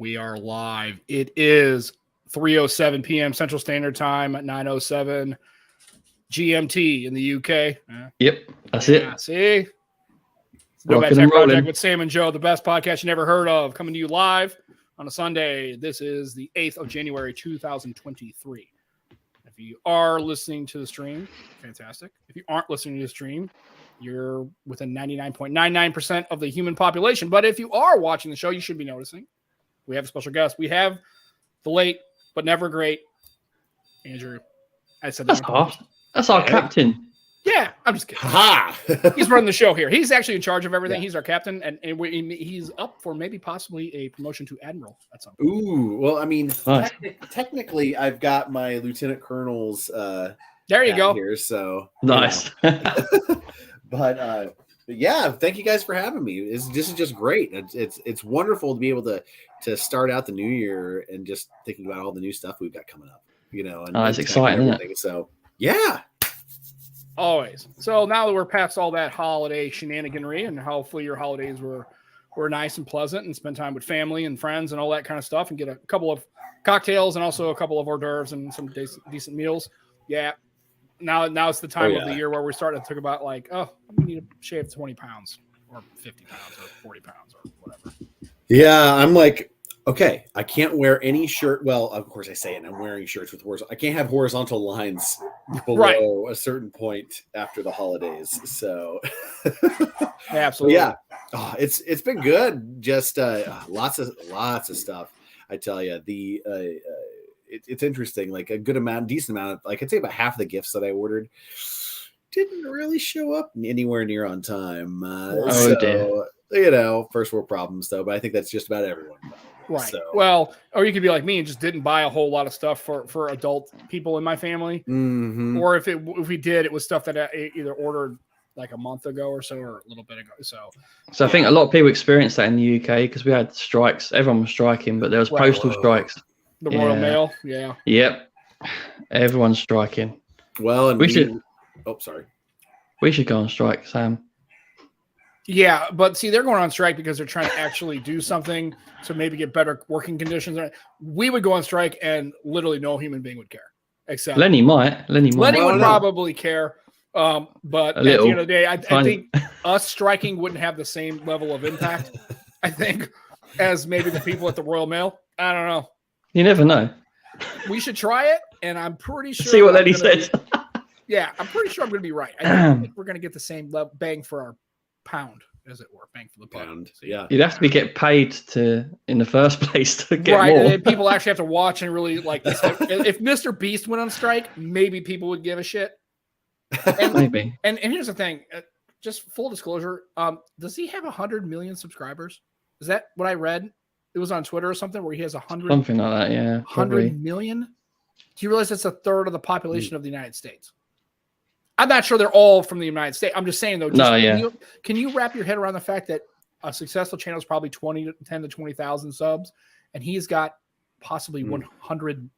We are live. It is 3:07 p.m. Central Standard Time at 9:07 GMT in the UK. Yep, that's it. See? Nomad Tech Project with Sam and Joe, the best podcast you never heard of, coming to you live on a Sunday. This is the 8th of January, 2023. If you are listening to the stream, fantastic. If you aren't listening to the stream, you're within 99.99% of the human population. But if you are watching the show, you should be noticing. We have a special guest. We have the late but never great Andrew. I said that. That's our captain. Yeah, I'm just kidding. Ha! He's running the show here. He's actually in charge of everything. Yeah. He's our captain, and he's up for maybe possibly a promotion to admiral at some point. Ooh, well, I mean, technically, I've got my lieutenant colonel's. There you go. Here, so nice. But yeah, thank you guys for having me. This is just great. It's wonderful to be able to start out the new year and just thinking about all the new stuff we've got coming up. You know, and it's exciting, isn't it? So yeah. Always. So now that we're past all that holiday shenaniganry, and hopefully your holidays were nice and pleasant, and spend time with family and friends and all that kind of stuff, and get a couple of cocktails and also a couple of hors d'oeuvres and some decent meals. Yeah. Now it's the time of the year where we're starting to talk about like, we need to shave 20 pounds or 50 pounds or 40 pounds or whatever. Yeah. I'm like, okay, I can't wear any shirt. Well, of course I say it. I'm wearing shirts with horizontal. I can't have horizontal lines below a certain point after the holidays. So, absolutely, yeah. It's been good. Just lots of stuff. I tell you, it's interesting. Like a decent amount of, like I'd say about half the gifts that I ordered didn't really show up anywhere near on time. Dear. You know, first world problems though. But I think that's just about everyone. Right. So. Well, or you could be like me and just didn't buy a whole lot of stuff for adult people in my family. Mm-hmm. Or if we did, it was stuff that I either ordered like a month ago or so, or a little bit ago. So I think a lot of people experienced that in the UK because we had strikes. Everyone was striking, but there was postal strikes. The Royal Mail. Yeah. Yep. Everyone's striking. Well, and we should. Oh, sorry. We should go on strike, Sam. Yeah, but see, they're going on strike because they're trying to actually do something to maybe get better working conditions. We would go on strike and literally no human being would care. Except Lenny might. Lenny would probably care. But at the end of the day, I think us striking wouldn't have the same level of impact, I think, as maybe the people at the Royal Mail. I don't know. You never know. We should try it, and I'm pretty sure. See what Lenny says. Yeah, I'm pretty sure I'm going to be right. I think we're going to get the same bang for our pound, as it were, bang for the pound. So, yeah, you'd have to get paid in the first place to get more. And then people actually have to watch and really like this. If Mr. Beast went on strike, maybe people would give a shit. And, maybe. And here's the thing, just full disclosure. Does he have 100 million subscribers? Is that what I read? It was on Twitter or something where he has 100. Something like that, yeah. 100 million. Do you realize that's a third of the population of the United States? I'm not sure they're all from the United States. I'm just saying, though. Can you wrap your head around the fact that a successful channel is probably 10 to 20,000 subs, and he's got possibly 100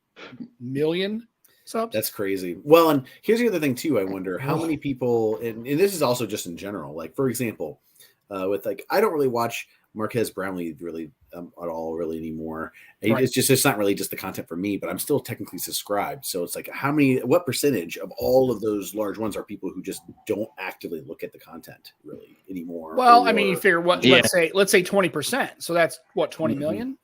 million subs? That's crazy. Well, and here's the other thing, too. I wonder how many people, and this is also just in general, like, for example, with like, I don't really watch Marquez Brownlee really at all really anymore. Right. It's not really just the content for me, but I'm still technically subscribed. So it's like what percentage of all of those large ones are people who just don't actively look at the content really anymore? Well, I mean, you figure let's say 20%. So that's what, 20 million,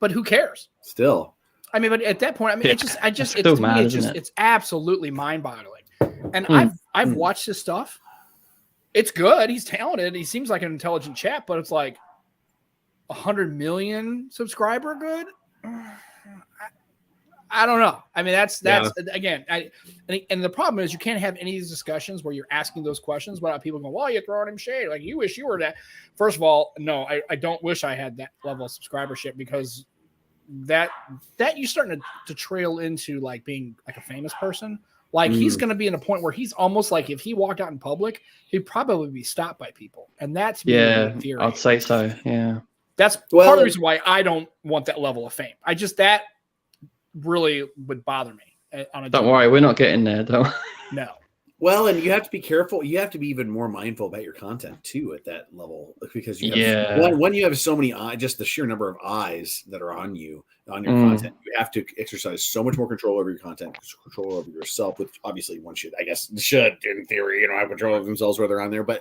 but who cares? Still. I mean, but at that point, I mean, it's absolutely mind boggling. And I've watched his stuff. It's good. He's talented. He seems like an intelligent chap, but it's like, 100 million subscriber good. I don't know. I mean, that's again. And the problem is you can't have any of these discussions where you're asking those questions without people going, "Well, you're throwing him shade. Like you wish you were that." First of all, no, I don't wish I had that level of subscribership because that you're starting to trail into like being like a famous person. Like he's going to be in a point where he's almost like if he walked out in public, he'd probably be stopped by people, and that's I'd say so. Yeah. That's part of the reason why I don't want that level of fame. That really would bother me. Don't worry, we're not getting there, though. No. Well, and you have to be careful. You have to be even more mindful about your content too at that level, because you have when you have so many eyes, just the sheer number of eyes that are on you on your content, you have to exercise so much more control over your content, control over yourself. Which obviously one should, I guess, in theory, have control of themselves where they're on there. But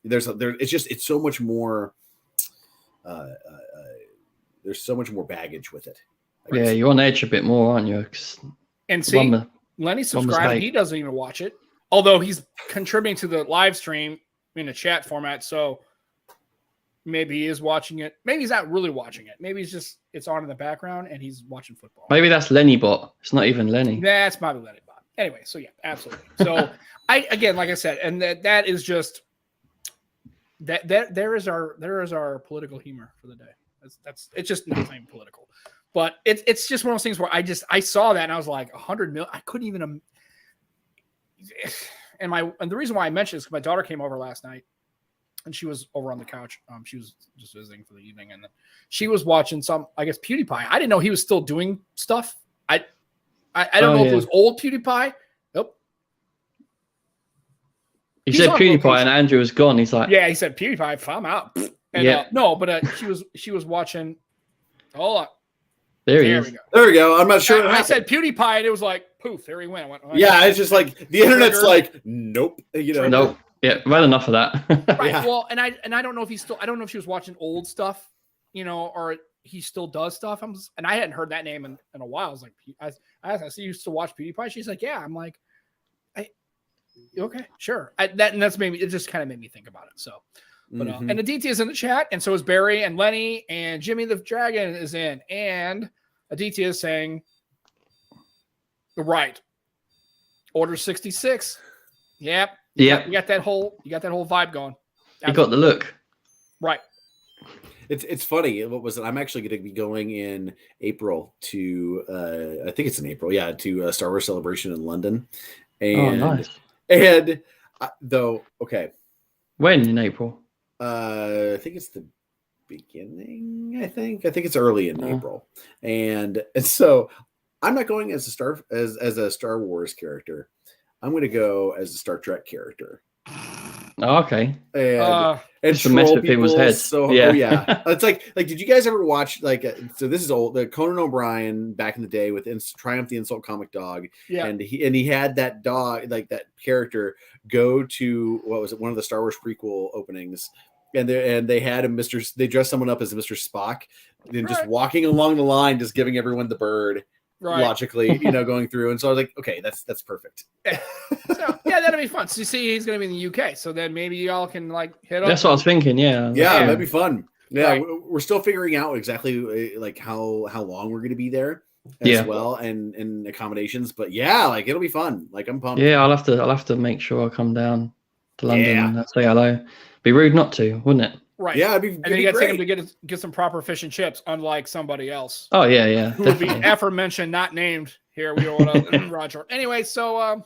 it's so much more. There's so much more baggage with it. Yeah, you're on edge a bit more, aren't you? And see, Lenny's subscribed. He doesn't even watch it, although he's contributing to the live stream in a chat format. So maybe he is watching it. Maybe he's not really watching it. Maybe it's on in the background and he's watching football. Maybe that's Lenny bot. It's not even Lenny. That's probably Lenny bot. Anyway, so yeah, absolutely. So again, like I said, and that is just there is our political humor for the day. It's just not even political. But it's just one of those things where I saw that and I was like 100 million. I couldn't even. And the reason why I mentioned it is because my daughter came over last night, and she was over on the couch. She was just visiting for the evening, and then she was watching I guess PewDiePie. I didn't know he was still doing stuff. I don't know if it was old PewDiePie. Nope. He said PewDiePie, and Andrew was gone. He's like, yeah, he said PewDiePie. I'm out. And, no, but she was watching. Hold on. There he is. We go. There we go. I'm not sure. I said PewDiePie, and it was like poof. There he went. I went, yeah, it's just like the internet's like, nope. Nope. Yeah, well enough of that. Right. Yeah. Well, and I don't know if he's still. I don't know if she was watching old stuff, or he still does stuff. And I hadn't heard that name in a while. I was like, I see you still watch PewDiePie. She's like, yeah. I'm like, okay, sure. That's maybe it. Just kind of made me think about it. So. But, and Aditya is in the chat, and so is Barry and Lenny, and Jimmy the Dragon is in, and Aditya is saying, right, Order 66. Yep. You got that whole vibe going. You got the look. Right. It's funny. What was it? I'm actually going to be going in April to I think it's in April. Yeah, to a Star Wars Celebration in London. And nice. And though, okay. When in April? I think it's the beginning. I think it's early in April, and so I'm not going as a Star Wars character. I'm going to go as a Star Trek character. Oh, okay. And to mess with people's heads. So yeah, it's like did you guys ever watch so this is old, the Conan O'Brien back in the day with Triumph the Insult Comic Dog. Yeah, and he had that dog, like that character, go to what was it, one of the Star Wars prequel openings, and they had him they dressed someone up as Mr. Spock, and just walking along the line, just giving everyone the bird. Right. Logically, going through, and so I was like, okay, that's perfect. So yeah, that'll be fun. So you see, he's going to be in the UK, so then maybe y'all can hit up. That's what I was thinking. Yeah, that'd be fun. Yeah, right. We're still figuring out exactly how long we're going to be there as well, and accommodations. But yeah, it'll be fun. I'm pumped. Yeah, I'll have to make sure I come down to London and say hello. Be rude not to, wouldn't it? Right. Yeah, and then you got to take him to get some proper fish and chips, unlike somebody else. Oh yeah. Who would be aforementioned, not named here. We don't want to Roger. Anyway, so well,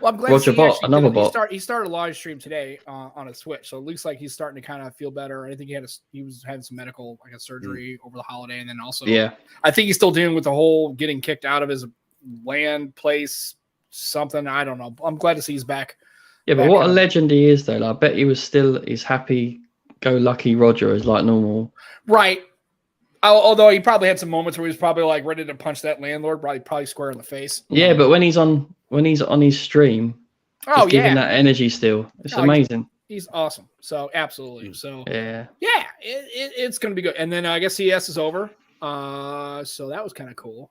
I'm glad Roger bot, another bot. He started a live stream today on a Switch, so it looks like he's starting to kind of feel better. I think he was having some medical surgery over the holiday, and then also I think he's still dealing with the whole getting kicked out of his land place, something. I don't know. I'm glad to see he's back. Yeah, but what a legend he is, though. I bet he was still his happy-go-lucky Roger as normal. Right. Although he probably had some moments where he was probably ready to punch that landlord, probably square in the face. Yeah, but when he's on his stream, he's giving that energy still. It's amazing. He's awesome. So absolutely. So yeah, it's gonna be good. And then I guess CES is over. So that was kind of cool.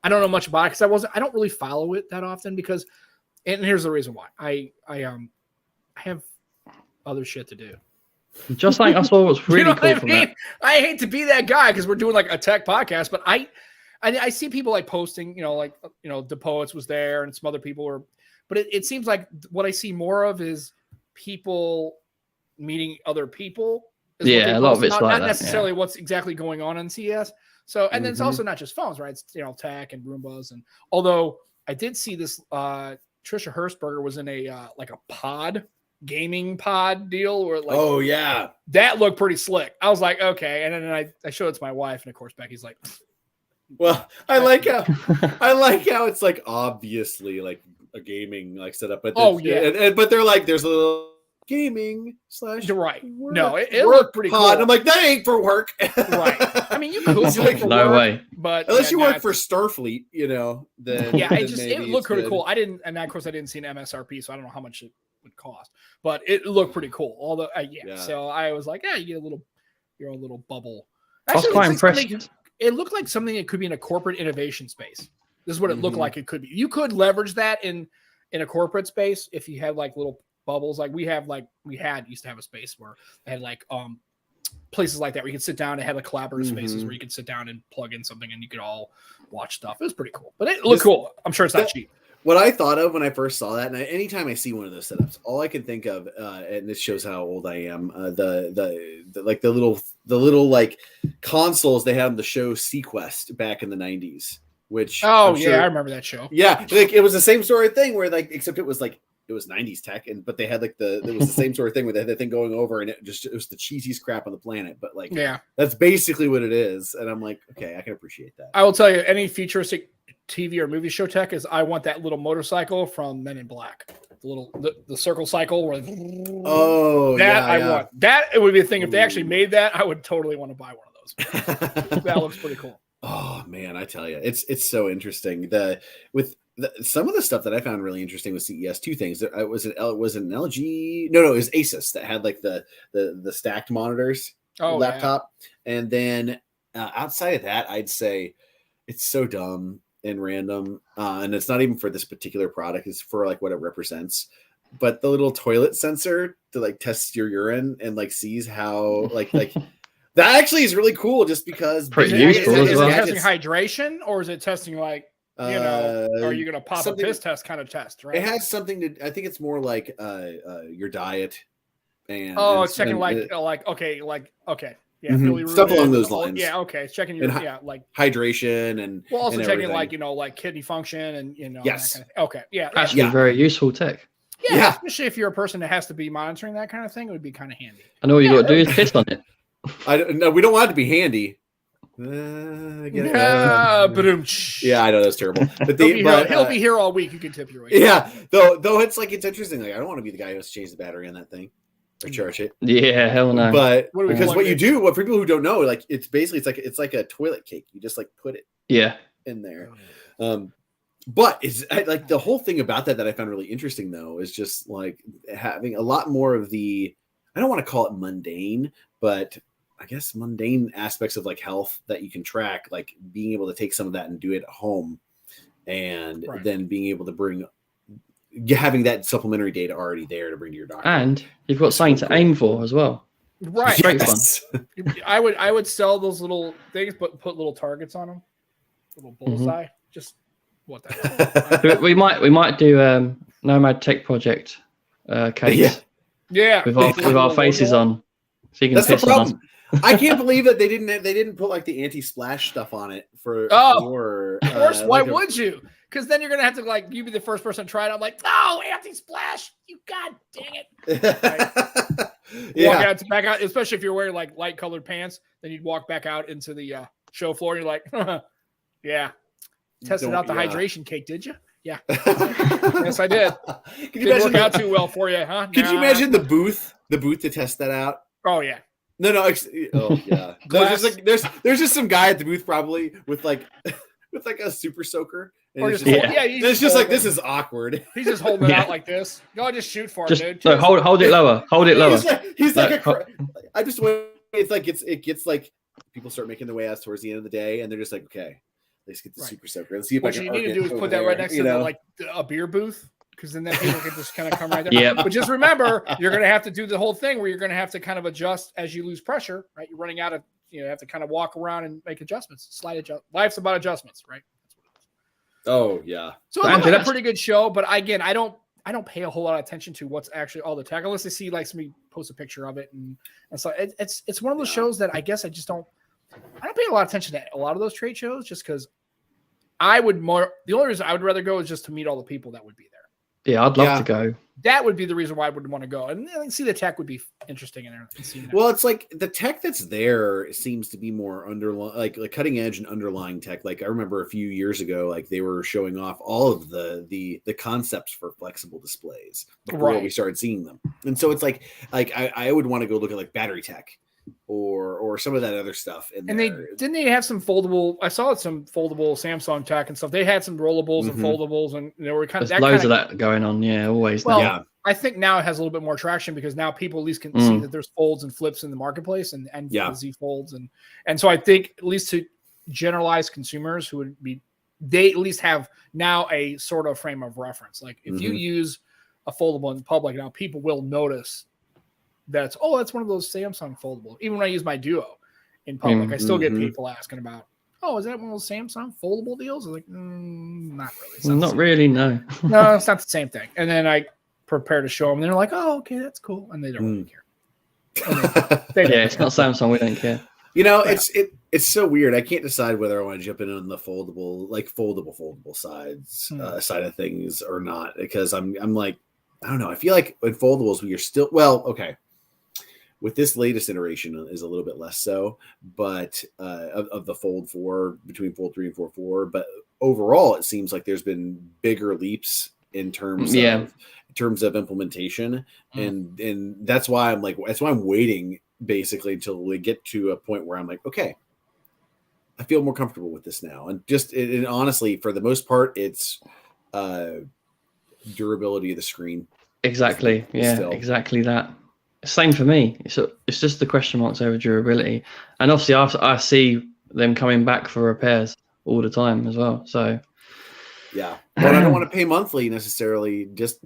I don't know much about it because I don't really follow it that often because. And here's the reason why. I have other shit to do. Just like I saw what's really cool from that. I hate to be that guy because we're doing a tech podcast, but I see people posting, the Poets was there and some other people were, but it seems like what I see more of is people meeting other people. Yeah, a lot of it's not necessarily what's exactly going on in CES. So, and then it's also not just phones, right? It's tech and Roombas, and although I did see this. Trisha Hershberger was in a gaming pod deal where oh yeah, that looked pretty slick. I was like, okay, and then I showed it to my wife, and of course Becky's like, Well, I like how it's like obviously like a gaming like setup, but but they're like there's a little gaming / You're right. Work, no, it work looked pretty pod. cool. I'm like, that ain't for work. Right. I mean, you could do it for no work, way. but unless you work for Starfleet, then yeah, then it looked pretty cool. I didn't, and of course I didn't see an MSRP, so I don't know how much it would cost, but it looked pretty cool. Although, so I was like, you get your own little bubble. Actually, I was quite impressed. It looked like something that could be in a corporate innovation space. This is what it looked like it could be. You could leverage that in a corporate space if you had like little bubbles. Like we used to have a space where they had like places like that where you could sit down and had like collaborative spaces where you could sit down and plug in something and you could all watch stuff. It was pretty cool, but it looked cool. I'm sure it's not cheap. What I thought of when I first saw that, and anytime I see one of those setups, all I can think of, and this shows how old I am, the little like consoles they had on the show Sequest back in the 90s. Which I remember that show. Yeah, like it was the same sort of thing where like except it was 90s tech, but they had like it was the same sort of thing where they had that thing going over, and it was the cheesiest crap on the planet. But like, that's basically what it is, and I'm like, okay, I can appreciate that. I will tell you, any futuristic TV or movie show tech is I want that little motorcycle from Men in Black, the circle cycle where I want that. It would be a thing if they actually made that. I would totally want to buy one of those. That looks pretty cool. Oh man, I tell you, it's so interesting. Some of the stuff that I found really interesting with CES, two things. It was an LG. No, it was Asus that had like the stacked monitors laptop, and then outside of that, I'd say it's so dumb and random, and it's not even for this particular product. It's for like what it represents. But the little toilet sensor to like test your urine and like sees how like that actually is really cool. Just because pretty useful. Is it testing hydration or is it testing like are you gonna pop a piss test kind of test? Right. It has something to. I think it's more like your diet and it's checking okay. Yeah, stuff along those lines. Yeah, okay. It's checking your like hydration and also and checking everything. like kidney function and yes. That kind of, okay, yeah, actually very useful tech. Yeah, especially if you're a person that has to be monitoring that kind of thing, it would be kind of handy. I know what you got to do is piss on it. No, we don't want it to be handy. Yeah, I know that's terrible. But he'll be here all week. You can tip your way. Yeah, though it's interesting. Like I don't want to be the guy who has to change the battery on that thing or charge it. Yeah, hell no. But because what you do, for people who don't know, like it's like a toilet cake. You just like put it in there. But it's like the whole thing about that I found really interesting though is just like having a lot more of the, I don't want to call it mundane, but I guess mundane aspects of like health that you can track, like being able to take some of that and do it at home and then being able to having that supplementary data already there to bring to your doctor. And you've got something to aim for as well. Right. Yes. I would sell those little things, but put little targets on them. Little bullseye. Just what that we might do Nomad Tech Project case. Yeah. With our faces on. So you can That's piss the problem. on us. I can't believe that they didn't put like the anti-splash stuff on it of course, why would you? Because then you're gonna have to like you be the first person to try it. I'm like, oh, anti-splash! You god dang it! Walk back out, especially if you're wearing like light colored pants. Then you'd walk back out into the show floor. And you're like, yeah, tested out the hydration cake, did you? Yeah, yes, I did. Didn't work out too well for you, huh? Could you imagine the booth to test that out? Oh yeah. No. Oh yeah. There's just some guy at the booth probably with like a super soaker. And it's just like this is awkward. He's just holding it out like this. Go just shoot for it, dude. No, hold it lower. Hold it lower. He's like I just want it gets like people start making their way out towards the end of the day and they're just like, okay, let's get the super soaker. Let's see if what you need to do is put that right next to a beer booth. Because then people can just kind of come right there. Yeah. But just remember, you're going to have to do the whole thing where you're going to have to kind of adjust as you lose pressure, right? You're running out of, have to kind of walk around and make adjustments, slight adjust. Life's about adjustments, right? That's what it is. Oh yeah. So it looked like a pretty good show, but again, I don't pay a whole lot of attention to what's actually all the tech unless I see like somebody post a picture of it, and so it's one of those shows that I guess I don't pay a lot of attention to a lot of those trade shows just because the only reason I would rather go is just to meet all the people that would be there. Yeah, I'd love to go. That would be the reason why I would want to go. And see, the tech would be interesting in there. Well, it's like the tech that's there seems to be more like cutting edge and underlying tech. Like I remember a few years ago, like they were showing off all of the concepts for flexible displays before we started seeing them. And so it's like I would want to go look at like battery tech or some of that other stuff. And they have some foldable. I saw some foldable Samsung tech and stuff. They had some rollables and foldables, and there were kind of loads of that going on. Yeah, always. Well, yeah. I think now it has a little bit more traction because now people at least can see that there's folds and flips in the marketplace and Z folds and so I think at least to generalized consumers who would be, they at least have now a sort of frame of reference. Like if you use a foldable in public now, people will notice that's one of those Samsung foldables. Even when I use my Duo in public, I still get people asking about, is that one of those Samsung foldable deals? I was like, not really. Not really, no. No, it's not the same thing. And then I prepare to show them, and they're like, "Oh, okay, that's cool," and they don't really care. It's not Samsung. We don't care. You know, it's so weird. I can't decide whether I want to jump in on the foldable side of things or not, because I'm like, I don't know. I feel like with foldables, we are still okay. With this latest iteration is a little bit less so, but of the Fold 4 between Fold 3 and Fold 4, but overall, it seems like there's been bigger leaps in terms of implementation, and that's why I'm waiting basically until we get to a point where I'm like, okay, I feel more comfortable with this now. And honestly, for the most part, it's durability of the screen. Exactly. Exactly that. Same for me. It's just the question marks over durability, and obviously I see them coming back for repairs all the time as well. So yeah, but I don't want to pay monthly necessarily just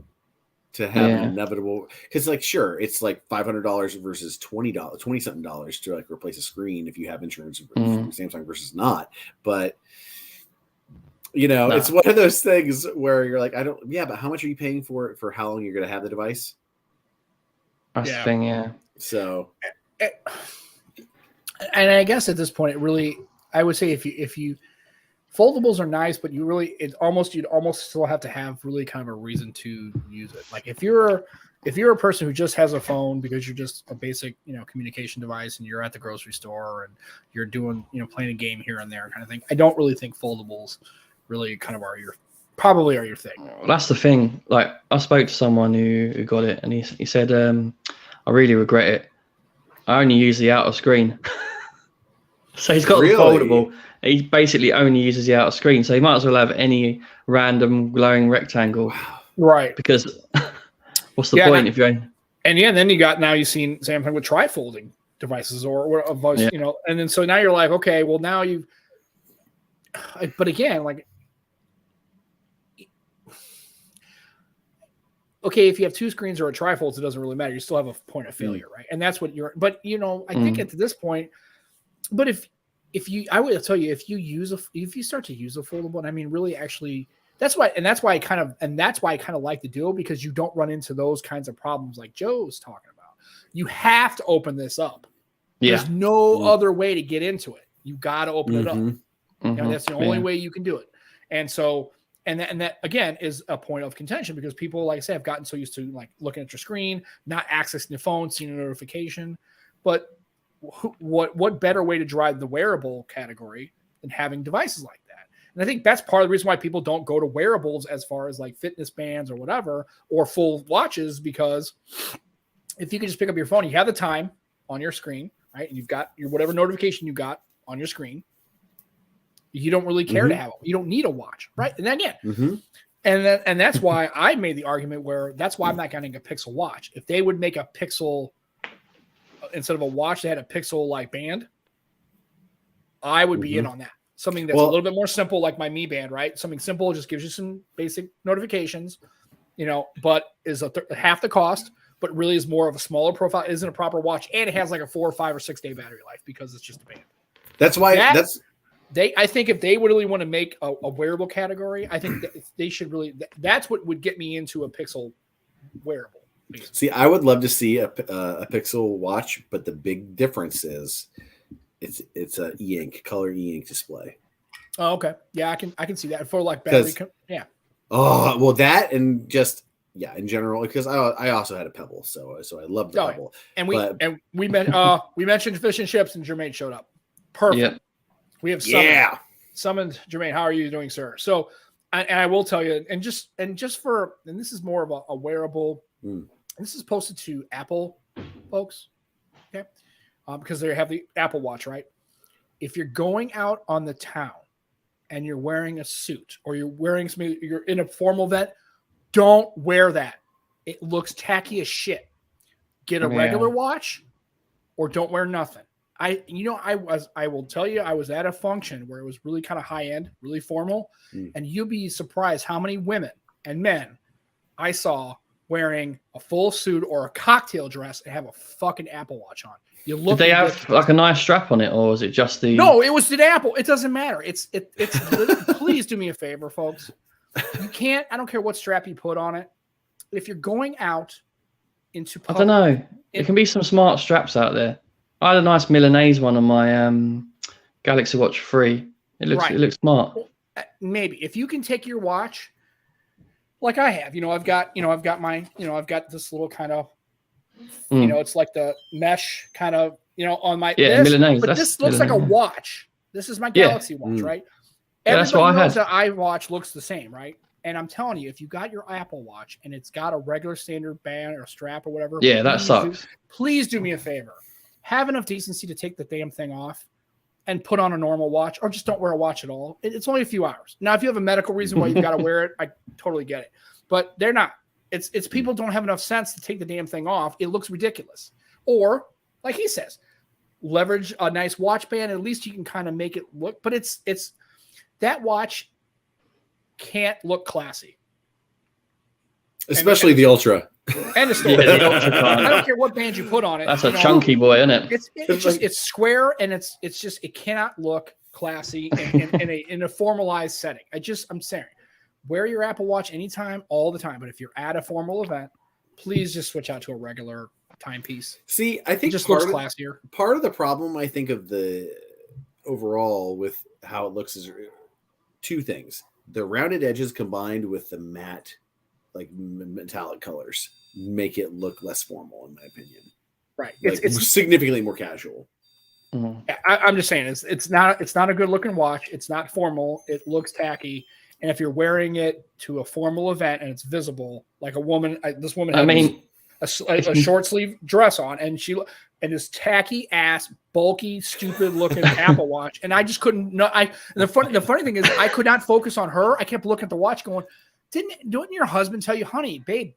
to have an inevitable, because like sure, it's like $500 versus $20 to like replace a screen if you have insurance from Samsung versus not. But it's one of those things where you're like, but how much are you paying for how long you're going to have the device? That's the thing, yeah. So, and I guess at this point, I would say if you foldables are nice, but you'd almost still have to have really kind of a reason to use it. Like if you're a person who just has a phone because you're just a basic, communication device and you're at the grocery store and you're doing, playing a game here and there kind of thing. I don't really think foldables really kind of are your thing. Well, that's the thing. Like I spoke to someone who got it and he said, I really regret it. I only use the outer screen. So he's got the foldable. He basically only uses the outer screen. So he might as well have any random glowing rectangle. Wow. Right. Because what's the point if you're then you've seen Samsung with tri-folding devices or a voice, and then so now you're like, okay, well now but again, like, okay, if you have two screens or a trifold, it doesn't really matter. You still have a point of failure, right? And that's what I think at this point, but I would tell you, if you start to use a foldable, and I mean, really, actually, that's why I kind of like the Duo, because you don't run into those kinds of problems like Joe's talking about. You have to open this up. Yeah. There's no other way to get into it. You got to open it up. That's the only way you can do it. And so, and that again is a point of contention, because people, like I say, have gotten so used to like looking at your screen, not accessing the phone, seeing a notification. But what better way to drive the wearable category than having devices like that? And I think that's part of the reason why people don't go to wearables as far as like fitness bands or whatever, or full watches, because if you can just pick up your phone, you have the time on your screen, right? And you've got your whatever notification you got on your screen. You don't really care to have it. You don't need a watch, right? And then and that's why I made the argument where that's why I'm not getting a Pixel watch. If they would make a Pixel instead of a watch, they had a Pixel like band, I would be in on that. Something that's a little bit more simple, like my Mi Band, right? Something simple, just gives you some basic notifications, but is half the cost, but really is more of a smaller profile, isn't a proper watch, and it has like a 4 or 5 or 6 day battery life because it's just a band. That's why I think if they really want to make a wearable category, I think that they should really. That's what would get me into a Pixel wearable. Basically. See, I would love to see a Pixel watch, but the big difference is it's a color e-ink display. Oh, okay. Yeah, I can see that for like battery. Yeah. Oh well, that and just yeah, in general, because I also had a Pebble, so I love the Pebble. And we mentioned fish and chips, and Jermaine showed up. Perfect. Yep. We have summoned Jermaine. How are you doing, sir? So, and I will tell you, and this is more of a wearable. This is posted to Apple folks, okay? Because they have the Apple Watch, right? If you're going out on the town and you're wearing a suit or you're in a formal event, don't wear that. It looks tacky as shit. Get a regular watch or don't wear nothing. I will tell you, I was at a function where it was really kind of high end, really formal, and you'll be surprised how many women and men I saw wearing a full suit or a cocktail dress and have a fucking Apple Watch on. You look. Did they have like a nice strap on it, or was it just the? No, it was the Apple. It doesn't matter. It's. Please do me a favor, folks. You can't. I don't care what strap you put on it. If you're going out into public, I don't know. There can be some smart straps out there. I had a nice Milanese one on my Galaxy Watch 3. It looks smart. Maybe if you can take your watch, like I have, I've got this little kind of, it's like the mesh kind of, on my Milanese. But this looks like a watch. This is my Galaxy Watch, right? That's what I had. The iWatch looks the same, right? And I'm telling you, if you got your Apple Watch and it's got a regular standard band or strap or whatever, that sucks. Please do me a favor. Have enough decency to take the damn thing off and put on a normal watch, or just don't wear a watch at all. It's only a few hours. Now, if you have a medical reason why you've got to wear it, I totally get it. But they're not. It's people don't have enough sense to take the damn thing off. It looks ridiculous. Or, like he says, leverage a nice watch band. At least you can kind of make it look. But it's that watch can't look classy. Especially the Ultra. And the story. I don't care what band you put on it. That's a chunky boy, isn't it? It's square and it cannot look classy in a formalized setting. I'm saying, wear your Apple Watch anytime, all the time. But if you're at a formal event, please just switch out to a regular timepiece. See, I think it just looks classier. Part of the problem, I think, of the overall with how it looks is two things: the rounded edges combined with the matte, like metallic colors, make it look less formal, in my opinion. Right, it's significantly more casual. I'm just saying, it's not a good looking watch. It's not formal. It looks tacky. And if you're wearing it to a formal event and it's visible, like a woman, this woman had a short sleeve dress on, and this tacky ass, bulky, stupid looking Apple Watch, and I just couldn't. The funny thing is, I could not focus on her. I kept looking at the watch, going, Didn't your husband tell you, honey, babe,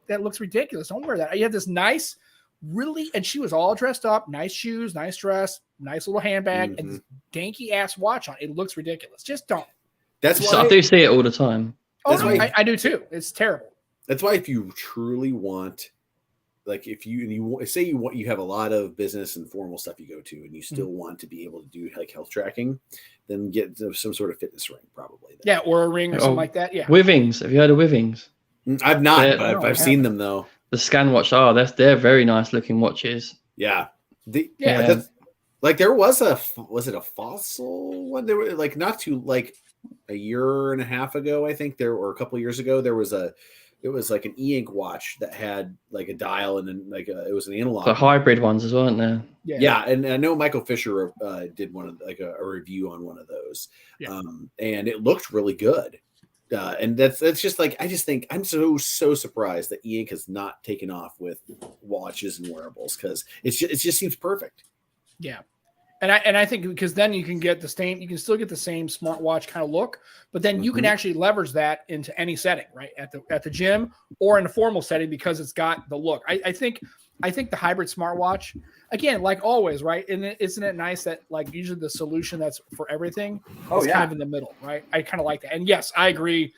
that looks ridiculous. Don't wear that. You have this nice, really, and she was all dressed up, nice shoes, nice dress, nice little handbag, and this danky ass watch on. It looks ridiculous. Just don't. That's why I do see it all the time. I do too. It's terrible. That's why if you truly want, like if you say you have a lot of business and formal stuff you go to, and you still want to be able to do like health tracking, then get some sort of fitness ring, probably. Yeah, or a ring or something like that. Yeah. Withings. Have you heard of Withings? I've not, but I've seen them though. The Scan Watch. They're very nice looking watches. Yeah. Like there was it a Fossil one? There were like not too like a year and a half ago, I think or a couple of years ago, it was like an e-ink watch that had like a dial and then it was an analog. The hybrid ones as well, aren't there? Yeah, and I know Michael Fisher did one of a review on one of those, and it looked really good. And that's just like I just think I'm so surprised that e-ink has not taken off with watches and wearables because it just seems perfect. Yeah. And I think because then you can still get the same smartwatch kind of look, but then you can actually leverage that into any setting, right? At the gym or in a formal setting because it's got the look. I think the hybrid smartwatch, again, like always, right? And isn't it nice that like usually the solution that's for everything is kind of in the middle, right? I kind of like that. And yes, I agree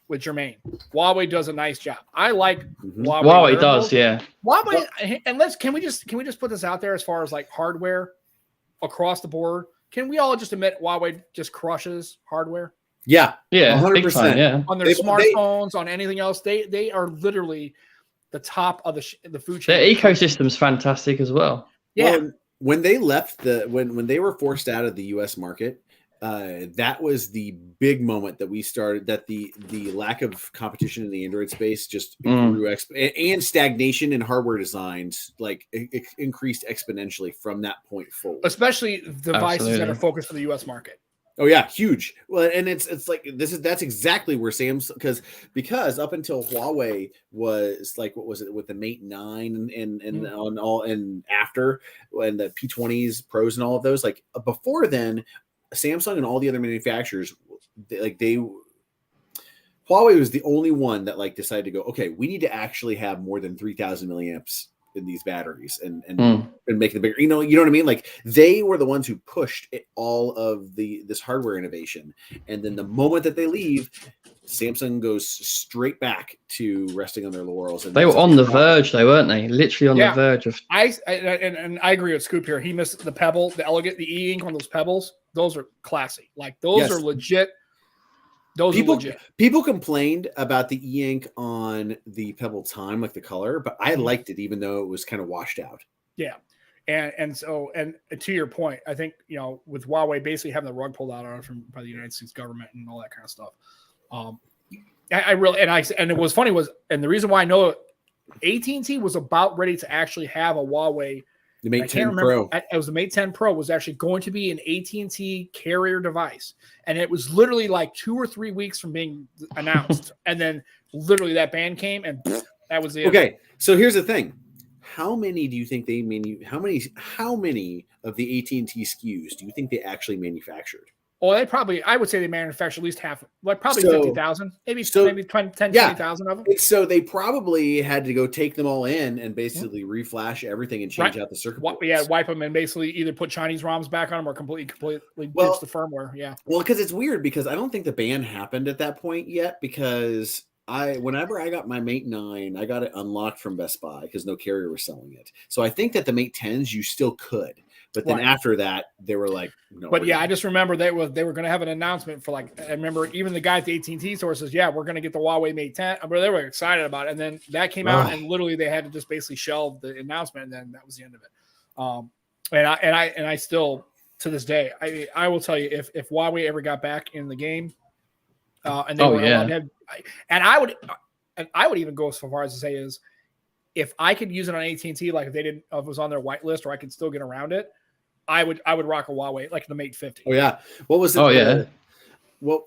with Jermaine. Huawei does a nice job. I like Huawei. Huawei does, yeah. Huawei, and can we just put this out there as far as like hardware across the board? Can we all just admit Huawei just crushes hardware? Yeah, 100%. Yeah, on their smartphones, on anything else, they are literally the top of the food chain. Their ecosystem's fantastic as well. Yeah, when they left when they were forced out of the U.S. market, that was the big moment that we started, that the lack of competition in the Android space just grew and stagnation in hardware designs increased exponentially from that point forward. Especially devices that are focused for the US market. Oh yeah, huge. Well, and it's like that's exactly where Samsung, because up until Huawei was like, what was it with the Mate 9 and on all, and after when the P20s Pros and all of those, like before then, Samsung and all the other manufacturers, Huawei was the only one that like decided to go, okay, we need to actually have more than 3,000 milliamps in these batteries and make them bigger. You know what I mean? Like they were the ones who pushed all of this hardware innovation. And then the moment that they leave, Samsung goes straight back to resting on their laurels. And they were on the verge, though, weren't they? Literally on the verge of. I agree with Scoop here. He missed the Pebble, the Elegant, the e-ink on those Pebbles. Those are classy. Like those are legit. People complained about the e-ink on the Pebble Time, like the color, but I liked it even though it was kind of washed out. Yeah. And so to your point, I think, with Huawei basically having the rug pulled out on it by the United States government and all that kind of stuff. And it was funny and the reason why I know AT&T was about ready to actually have a Huawei. The Mate 10 Pro. It was the Mate 10 Pro was actually going to be an AT&T carrier device. And it was literally like 2 or 3 weeks from being announced. And then literally that ban came and that was it. Okay. So here's the thing. How many do you think how many of the AT&T SKUs do you think they actually manufactured? Well, I would say they manufactured at least half, probably 50,000, maybe 10, 20,000 of them. So they probably had to go take them all in and basically reflash everything and change out the circuit boards. Yeah, wipe them and basically either put Chinese ROMs back on them or completely ditch the firmware. Yeah. Well, because it's weird because I don't think the ban happened at that point yet, because whenever I got my Mate 9, I got it unlocked from Best Buy because no carrier was selling it. So I think that the Mate 10s you still could. But then after that, they were like, no. But yeah, I just remember they were going to have an announcement for I remember even the guy at the AT&T store says, yeah, we're going to get the Huawei Mate 10. They were excited about it. And then that came out and literally they had to just basically shelve the announcement. And then that was the end of it. And I still, to this day, I will tell you, if Huawei ever got back in the game and they were allowed to have, and I would even go so far as to say is, if I could use it on AT&T, like if it was on their whitelist or I could still get around it, I would rock a Huawei, like the Mate 50. Oh yeah. What was it? Oh yeah. What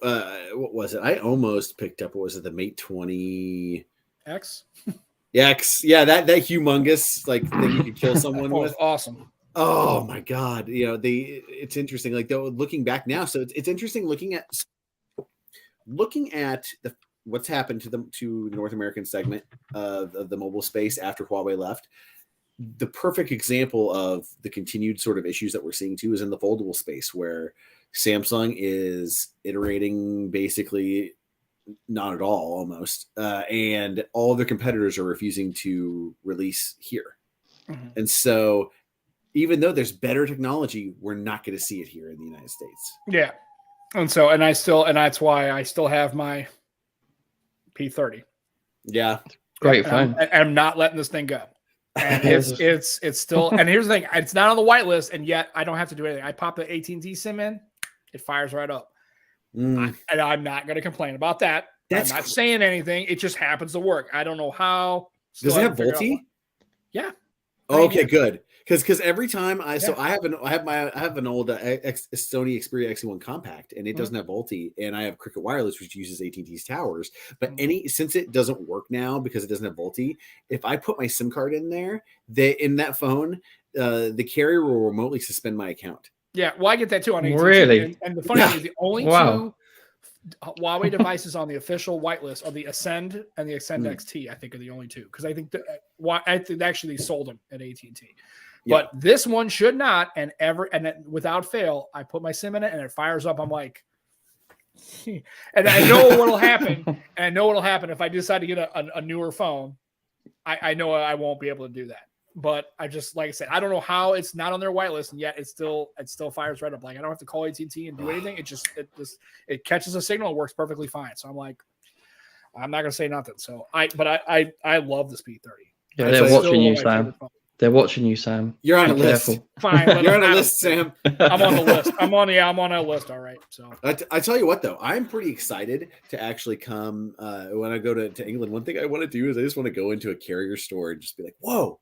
was it? I almost picked up. What was it? The Mate 20 X. X. Yeah, that humongous thing you could kill someone with. Was awesome. Oh my God. It's interesting. Like though, looking back now, so it's interesting looking at what's happened to the North American segment of the mobile space after Huawei left. The perfect example of the continued sort of issues that we're seeing too is in the foldable space, where Samsung is iterating basically not at all almost, and all their competitors are refusing to release here. Mm-hmm. And so even though there's better technology, we're not going to see it here in the United States. Yeah. And that's why I still have my P30. Yeah. Great phone. And I'm not letting this thing go. And it's still, and here's the thing, it's not on the whitelist, and yet I don't have to do anything. I pop the AT&T SIM in, it fires right up. And I'm not going to complain about that. I'm not saying anything. It just happens to work. I don't know how. Does it have VoLTE? Yeah. Oh, okay, good. Because every time I have an old Sony Xperia XE1 compact, and it doesn't have VoLTE, and I have Cricket Wireless, which uses AT&T's towers. But since it doesn't work now because it doesn't have VoLTE, if I put my SIM card in there, in that phone, the carrier will remotely suspend my account. Yeah, well, I get that too on AT&T. Really? And the funny thing is, the only two Huawei devices on the official whitelist are the Ascend and the Ascend XT. I think are the only two, because I think actually they sold them at AT&T. But this one should not, and then without fail, I put my SIM in it and it fires up. I'm like, and I know what'll happen. And I know what'll happen if I decide to get a newer phone. I know I won't be able to do that. But I just, like I said, I don't know how it's not on their whitelist, and yet it still fires right up. Like I don't have to call AT&T and do anything. It catches a signal and works perfectly fine. So I'm like, I'm not gonna say nothing. So I love this P30. Yeah, they're watching you, Sam. They're watching you, Sam. You're on a Be list. careful. Fine. You're on a list, Sam. I'm on the list. I'm on a list. All right. So I tell you what, though, I'm pretty excited to actually come when I go to England. One thing I want to do is I just want to go into a carrier store and just be like, whoa,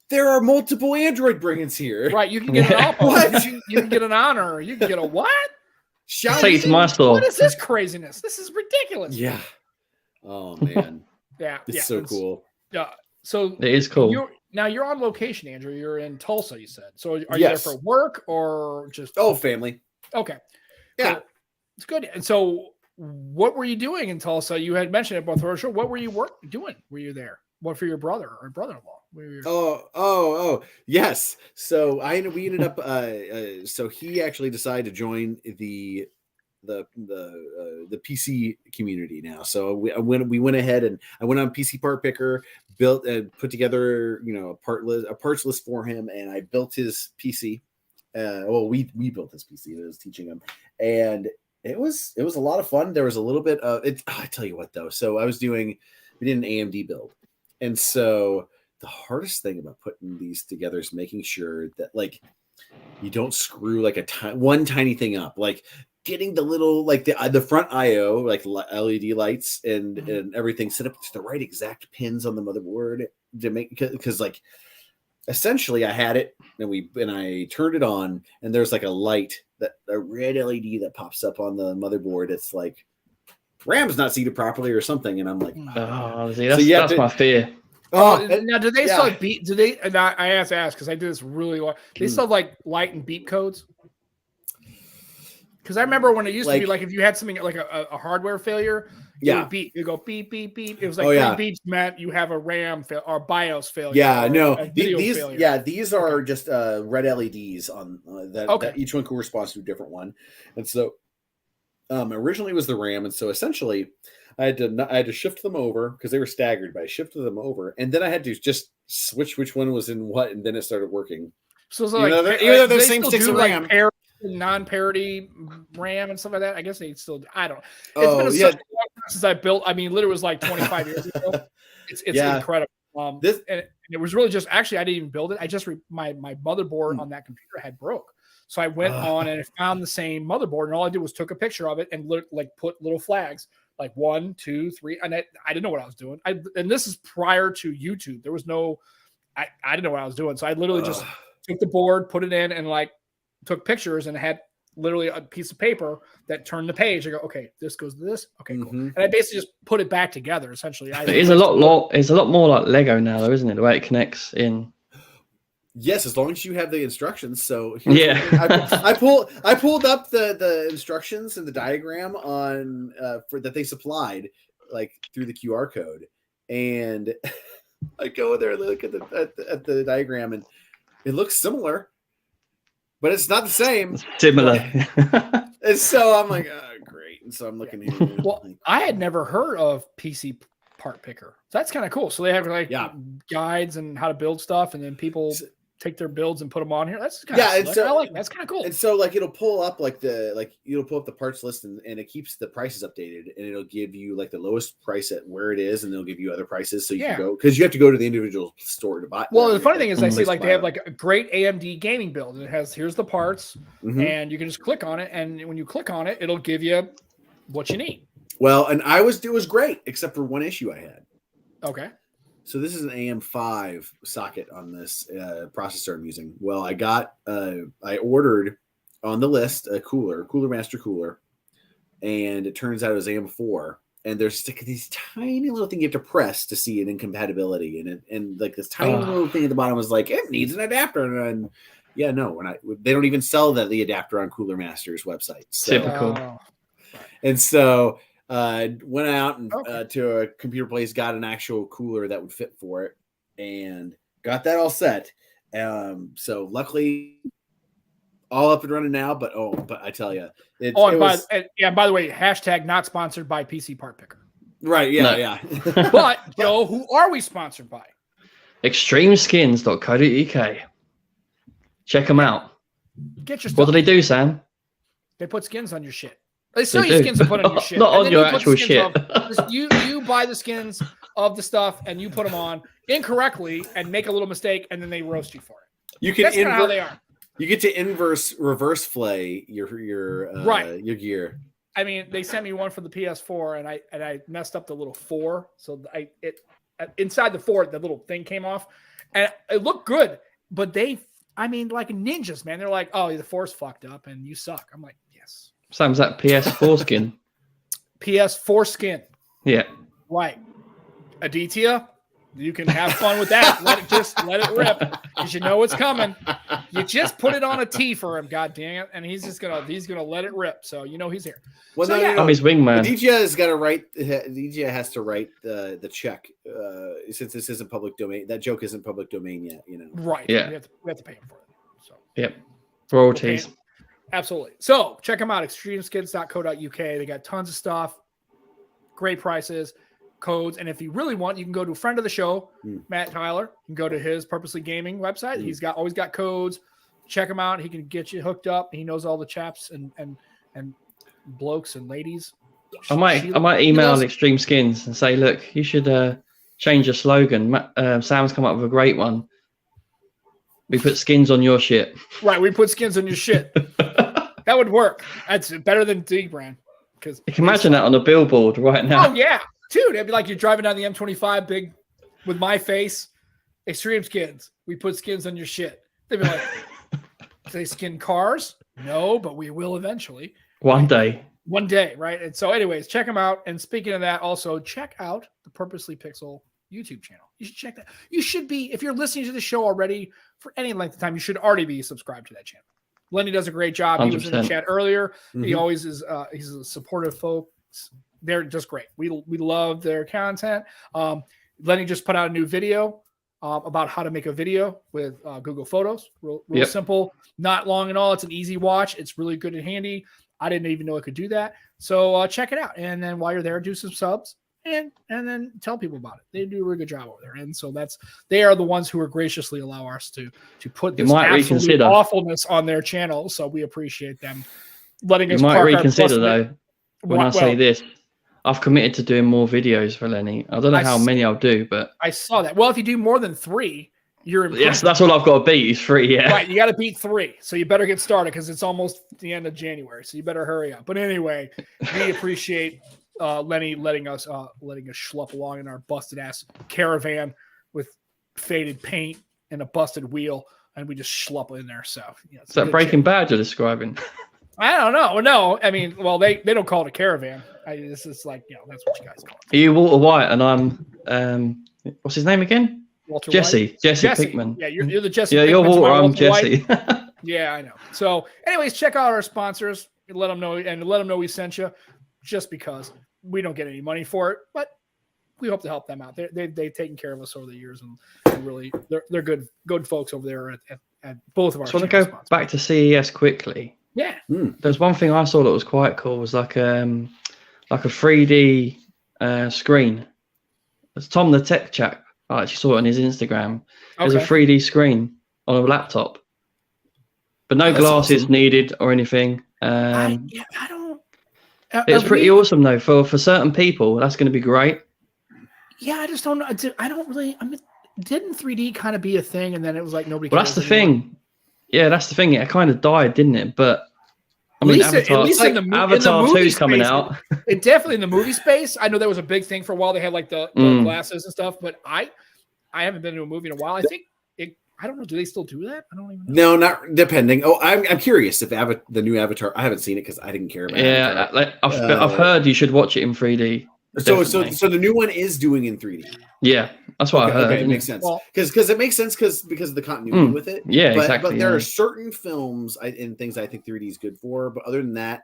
there are multiple Android brands here. Right. You can get an Oppo. What? You can get an Honor. You can get a what? I'll take you to my store. What is this craziness? This is ridiculous. Yeah. Oh, man. Yeah. It's so cool. Yeah. So It is cool. You're on location, Andrew. You're in Tulsa, you said. So are you there for work or just? Oh, family. Okay. Yeah. So it's good. And so what were you doing in Tulsa? You had mentioned it before the show. What were you doing? Were you there? What for your brother or brother-in-law? Oh, yes. So we ended up. So he actually decided to join the PC community now. So we went ahead and I went on PC Part Picker, built and put together a parts list for him, and I built his PC. We built his PC. I was teaching him, and it was a lot of fun. There was a little bit of it. I tell you what, though. So we did an AMD build, and so the hardest thing about putting these together is making sure that you don't screw one tiny thing up, like getting the little the front IO LED lights and everything set up to the right exact pins on the motherboard to make because essentially I had it and I turned it on and there's a light a red LED that pops up on the motherboard. It's like RAM's not seated properly or something, and I'm like, that's my fear. Now do they still beep? Do they? And I have to ask because I did this really long. They still light and beep codes. Because I remember when it used to be if you had something like a hardware failure, it would beep. You go beep beep beep. It was like 3 beeps meant you have a RAM or BIOS failure. Yeah, no, these are just red LEDs on that each one corresponds to a different one, and so originally it was the RAM, and so essentially I had to shift them over because they were staggered, but I shifted them over, and then I had to just switch which one was in what, and then it started working. So even though those same sticks of RAM. Non-parity RAM and stuff like that. I guess they still. I don't. It's been such a long time since I built. I mean, literally, it was like 25 years ago. It's incredible. And it was really just actually I didn't even build it. I just my motherboard on that computer had broke, so I went on and I found the same motherboard, and all I did was took a picture of it and put little flags 1, 2, 3, and I didn't know what I was doing. And this is prior to YouTube. There was no. I didn't know what I was doing, so I literally just took the board, put it in, and took pictures and had literally a piece of paper that turned the page. I go, okay, this goes to this. Okay, cool. And I basically just put it back together. Essentially, it's a lot more like Lego now, though, isn't it? The way it connects in. Yes, as long as you have the instructions. So I pulled up the instructions and the diagram on for that they supplied through the QR code, and I go in there and look at the diagram, and it looks similar. But it's not the same. Similar. And so I'm like, oh, great. And so I'm looking here. Well, I had never heard of PC Part Picker. So that's kind of cool. So they have guides and how to build stuff, and then people take their builds and put them on here. That's kind of I like that's kind of cool. And so it'll pull up you'll pull up the parts list and it keeps the prices updated, and it'll give you the lowest price at where it is, and it'll give you other prices so you can go because you have to go to the individual store to buy. Well, the funny thing is I see they have a great AMD gaming build, and it has here's the parts, and you can just click on it, and when you click on it, it'll give you what you need. Well, and it was great except for one issue I had. Okay. So this is an AM5 socket on this processor I'm using. Well, I ordered on the list a Cooler Master cooler, and it turns out it was AM4. And there's these tiny little thing you have to press to see an incompatibility, and this tiny little thing at the bottom was it needs an adapter. And they don't even sell the adapter on Cooler Master's website. So, typical. And so. Went out and to a computer place, got an actual cooler that would fit for it, and got that all set. So luckily, all up and running now. But I tell you, by the way, hashtag not sponsored by PC Part Picker. Right? Yeah. But Joe, who are we sponsored by? Extremeskins.co.uk. Check them out. Get your stuff. What do they do, Sam? They put skins on your shit. They sell you skins to put on your shit. Not on your actual shit. You buy the skins of the stuff and you put them on incorrectly and make a little mistake and then they roast you for it. You can That's kind of how they are. You get to reverse flay your gear. I mean, they sent me one for the PS4 and I messed up the little 4. So inside the 4, the little thing came off and it looked good, but like ninjas, man. They're like, oh, the 4's fucked up and you suck. I'm like, yes. Sam's that PS4 skin. PS4 skin. Yeah. Right. Aditya, you can have fun with that. Let it rip. Because you know it's coming. You just put it on a tee for him, god dang it. And he's gonna let it rip. So you know he's here. Well, I'm his wingman. Aditya has got to write. Aditya has to write the check since this isn't public domain. That joke isn't public domain yet. Right. Yeah. We have to pay him for it. So. Yep. Royalties. Absolutely. So check them out. Extremeskids.co.uk. They got tons of stuff. Great prices, codes. And if you really want, you can go to a friend of the show, Matt Tyler. You can go to his Purposely Gaming website. He's always got codes. Check him out. He can get you hooked up. He knows all the chaps and blokes and ladies. I might email Extreme Skins and say, look, you should change your slogan. Sam's come up with a great one. We put skins on your shit. Right, we put skins on your shit. That would work. That's better than D brand. Because you can imagine that on a billboard right now. Oh yeah, dude, it'd be like you're driving down the M25 big with my face. Extreme Skins. We put skins on your shit. They'd be like, do they skin cars? No, but we will eventually. One day, right? And so, anyways, check them out. And speaking of that, also check out the Purposely Pixel YouTube channel. You should check that. You should be, if you're listening to the show already for any length of time, you should already be subscribed to that channel. Lenny does a great job. 100%. He was in the chat earlier. He always is. He's a supportive folks. They're just great. We love their content. Lenny just put out a new video about how to make a video with Google Photos. Real simple, not long at all. It's an easy watch. It's really good and handy. I didn't even know it could do that. So check it out. And then while you're there, do some subs. And then tell people about it. They do a really good job over there. And so they are the ones who are graciously allow us to put this absolute awfulness on their channel. So we appreciate them letting us. You might reconsider though when I say this. I've committed to doing more videos for Lenny. I don't know how many I'll do, but I saw that. Well, if you do more than 3, you're improving. Yes, that's all I've got to beat is 3. Yeah, right. You got to beat 3, so you better get started because it's almost the end of January. So you better hurry up. But anyway, we appreciate Lenny letting us schlup along in our busted ass caravan with faded paint and a busted wheel, and we just schlup in there. So is that Breaking Bad you're describing? I don't know. No, I mean, well, they don't call it a caravan. This is like, that's what you guys call it. Are you Walter White and I'm what's his name again? Jesse Pickman. Yeah, you're the Jesse. Yeah, Pickman, you're Walter. I'm Jesse. Yeah, I know. So, anyways, check out our sponsors. Let them know we sent you. Just because we don't get any money for it, but we hope to help them out. They've taken care of us over the years, and really they're good folks over there at both of our. So I want to go back to CES quickly. Yeah, there's one thing I saw that was quite cool. It was like a 3D screen. It's Tom the Tech Chap. I actually saw it on his Instagram. There's a 3D screen on a laptop, but no glasses needed or anything. I don't. It's pretty awesome though for certain people. That's going to be great. Yeah, I just don't know. I don't really. I mean, didn't 3D kind of be a thing, and then it was like nobody. Well, that's the thing. Yeah, that's the thing. It kind of died, didn't it? But I mean, Avatar 2's coming out. It definitely in the movie space. I know that was a big thing for a while. They had like the glasses and stuff, but I haven't been to a movie in a while. I think I don't know. Do they still do that? I don't even know. No, not depending. Oh, I'm curious if the new Avatar. I haven't seen it because I didn't care about it. Yeah, I've heard you should watch it in 3D. So the new one is doing in 3D. Yeah, that's what I heard. Okay, it makes sense because it makes sense because of the continuity with it. Yeah, exactly. But there are certain films and things I think 3D is good for. But other than that,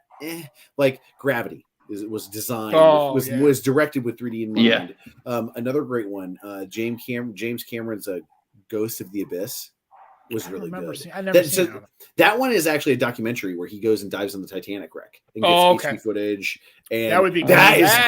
like Gravity was designed was directed with 3D in mind. Yeah. Another great one, James Cameron's Ghost of the Abyss was really good. I've never seen it. That one is actually a documentary where he goes and dives on the Titanic wreck and gets HD footage. And that would be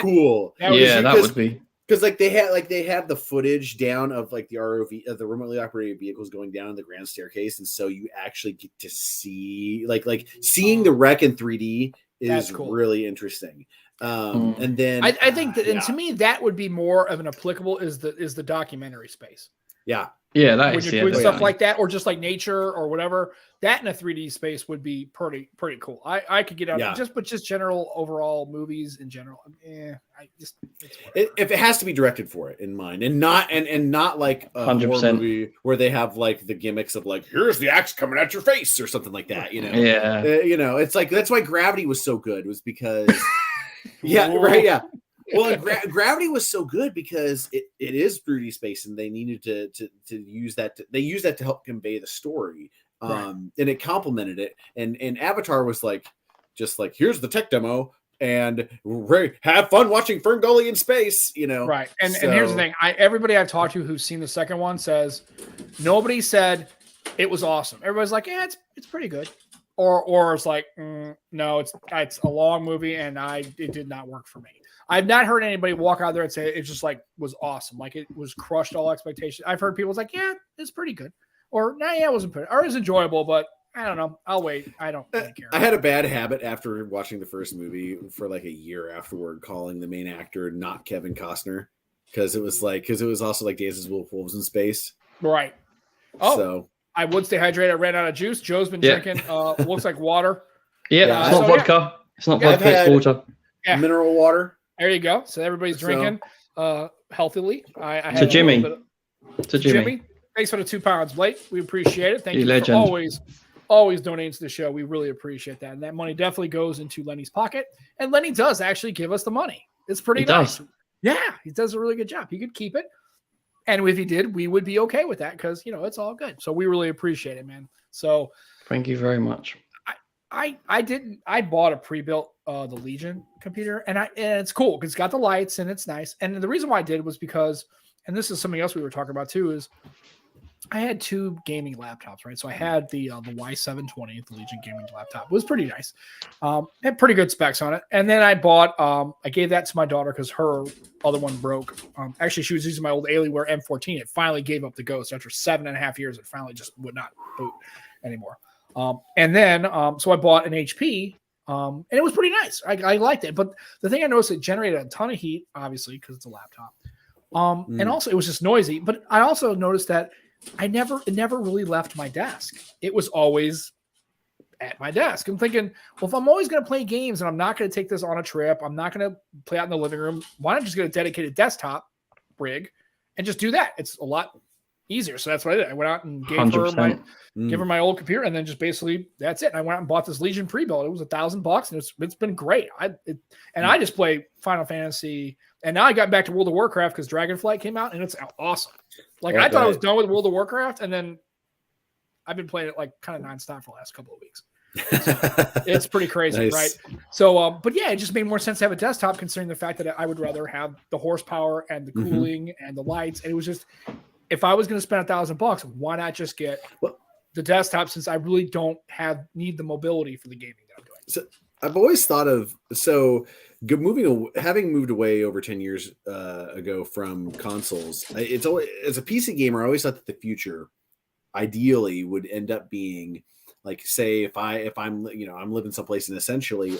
cool. That would be because they have the footage down of like the ROV of the remotely operated vehicles going down the grand staircase, and so you actually get to see like seeing the wreck in 3D is really interesting. And then I think that, and to me, that would be more of an applicable is the documentary space. Yeah. Yeah, that when is you're doing stuff like that, or just like nature or whatever, that in a 3D space would be pretty cool. I could get out just general overall movies in general. If it has to be directed for it in mind, and not like a 100%. horror movie where they have like the gimmicks of like, here's the axe coming at your face or something like that, Yeah. It's like, that's why Gravity was so good, was because yeah. Well, Gravity was so good because it is 3D space, and they needed to use that. They used that to help convey the story, and it complemented it. And Avatar was like, just like, here's the tech demo, and have fun watching Ferngully in space, Right. And here's the thing: everybody I've talked to who's seen the second one says nobody said it was awesome. Everybody's like, yeah, it's pretty good, or it's like, no, it's a long movie, and it did not work for me. I've not heard anybody walk out there and say it just like was awesome. Like it was crushed all expectations. I've heard people like, yeah, it's pretty good. Or, nah, yeah, it wasn't pretty. Or it was enjoyable, but I don't know. I'll wait. I don't really care. I had a bad habit after watching the first movie for like a year afterward, calling the main actor not Kevin Costner. Because it was also like Dances with Wolves in Space. Right. Oh, so I would stay hydrated. I ran out of juice. Joe's been drinking, looks like water. Yeah, it's not vodka. Yeah. It's not vodka, it's water. Yeah. Mineral water. There you go. So everybody's drinking healthily. To Jimmy. Thanks for the 2 pounds, Blake. We appreciate it. Thank you legend. for always donating to the show. We really appreciate that. And that money definitely goes into Lenny's pocket. And Lenny does actually give us the money. It's pretty nice. Yeah, he does a really good job. He could keep it. And if he did, we would be okay with that because, it's all good. So we really appreciate it, man. So thank you very much. I bought a pre-built the Legion computer, and it's cool because it's got the lights and it's nice. And the reason why I did was because, and this is something else we were talking about too, is I had 2 gaming laptops, right? So I had the Y720, the Legion gaming laptop. It was pretty nice. Had pretty good specs on it. And then I bought, I gave that to my daughter because her other one broke. Actually, she was using my old Alienware M14. It finally gave up the ghost after 7.5 years. It finally just would not boot anymore. And then, so I bought an HP, and it was pretty nice. I liked it. But the thing I noticed, it generated a ton of heat, obviously, because it's a laptop. And also it was just noisy. But I also noticed that it never really left my desk. It was always at my desk. I'm thinking, well, if I'm always going to play games and I'm not going to take this on a trip, I'm not going to play out in the living room, why not just get a dedicated desktop rig and just do that? It's a lot easier. So that's what I did. I went out and gave her my old computer, and then just basically that's it. And I went out and bought this Legion pre-built. It was $1,000, and it's been great. I just play Final Fantasy, and now I got back to World of Warcraft because Dragonflight came out, and it's awesome. Like I thought I was done with World of Warcraft, and then I've been playing it like kind of nonstop for the last couple of weeks. So it's pretty crazy, nice. Right? So, but yeah, it just made more sense to have a desktop, considering the fact that I would rather have the horsepower and the cooling and the lights. And it was just, if I was going to spend $1,000, why not just get the desktop, since I really don't need the mobility for the gaming that I'm doing. So I've always thought of, having moved away over 10 years ago from consoles, it's always, as a PC gamer, I always thought that the future ideally would end up being like, say, if I'm living someplace, and essentially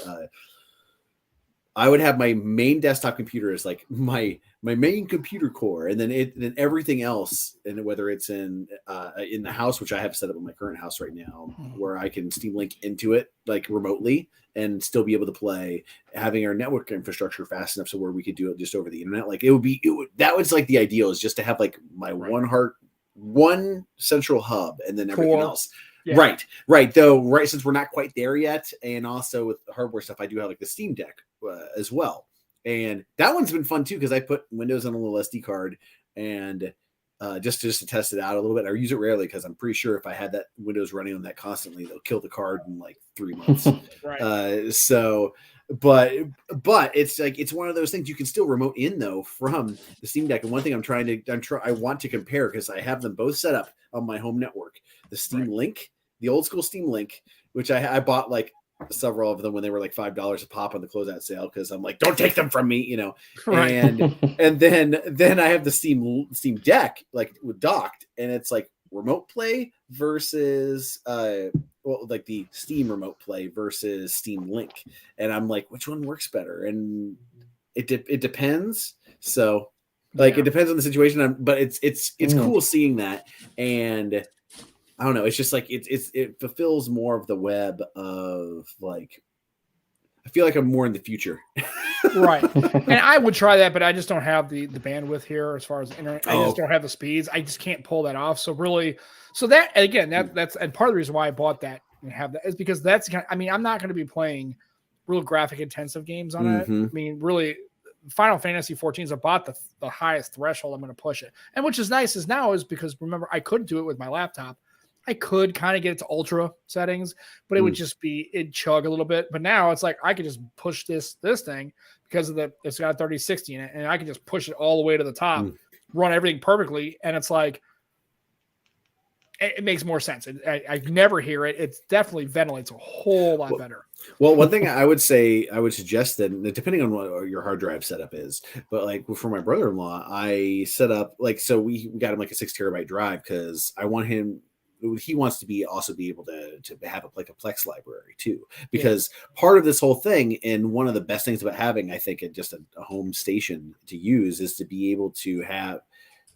I would have my main desktop computer as like my main computer core, and then everything else, and whether it's in the house, which I have set up in my current house right now, where I can Steam Link into it like remotely and still be able to play, having our network infrastructure fast enough so where we could do it just over the internet. Like that was like the ideal, is just to have like my one central hub, and then everything else. Yeah. Right. Though, since we're not quite there yet, and also with the hardware stuff, I do have like the Steam Deck as well, and that one's been fun too because I put Windows on a little SD card and just to test it out a little bit. I use it rarely because I'm pretty sure if I had that Windows running on that constantly, they'll kill the card in like 3 months. Right. But it's like, it's one of those things you can still remote in though from the Steam Deck. And one thing I want to compare, because I have them both set up on my home network, the Steam Link, the old school Steam Link, which I bought like several of them when they were like $5 a pop on the closeout sale, because I'm like, don't take them from me, and then I have the Steam Deck like with docked, and it's like remote play versus like the Steam remote play versus Steam Link, and I'm like, which one works better? And it depends. So like it depends on the situation. But it's cool seeing that, and I don't know. It's just like it fulfills more of the web of like. I feel like I'm more in the future. Right. And I would try that, but I just don't have the bandwidth here as far as internet. I just don't have the speeds. I just can't pull that off. So really, that again, that's and part of the reason why I bought that and have that is because that's I mean, I'm not going to be playing real graphic intensive games on it. I mean, really Final Fantasy 14 is about the highest threshold I'm going to push it. And which is nice is now is because remember I could do it with my laptop. I could kind of get it to ultra settings, but it would just it'd chug a little bit. But now it's like I could just push this thing because of it's got a 3060 in it, and I can just push it all the way to the top, run everything perfectly, and it's like it makes more sense. I never hear it. It's definitely ventilates a whole lot better. Well, one thing I would suggest that depending on what your hard drive setup is, but like for my brother-in-law, I set up so we got him like a 6 terabyte drive because I want him. He wants to be able to have a Plex library too, because part of this whole thing and one of the best things about having, I think, just a home station to use is to be able to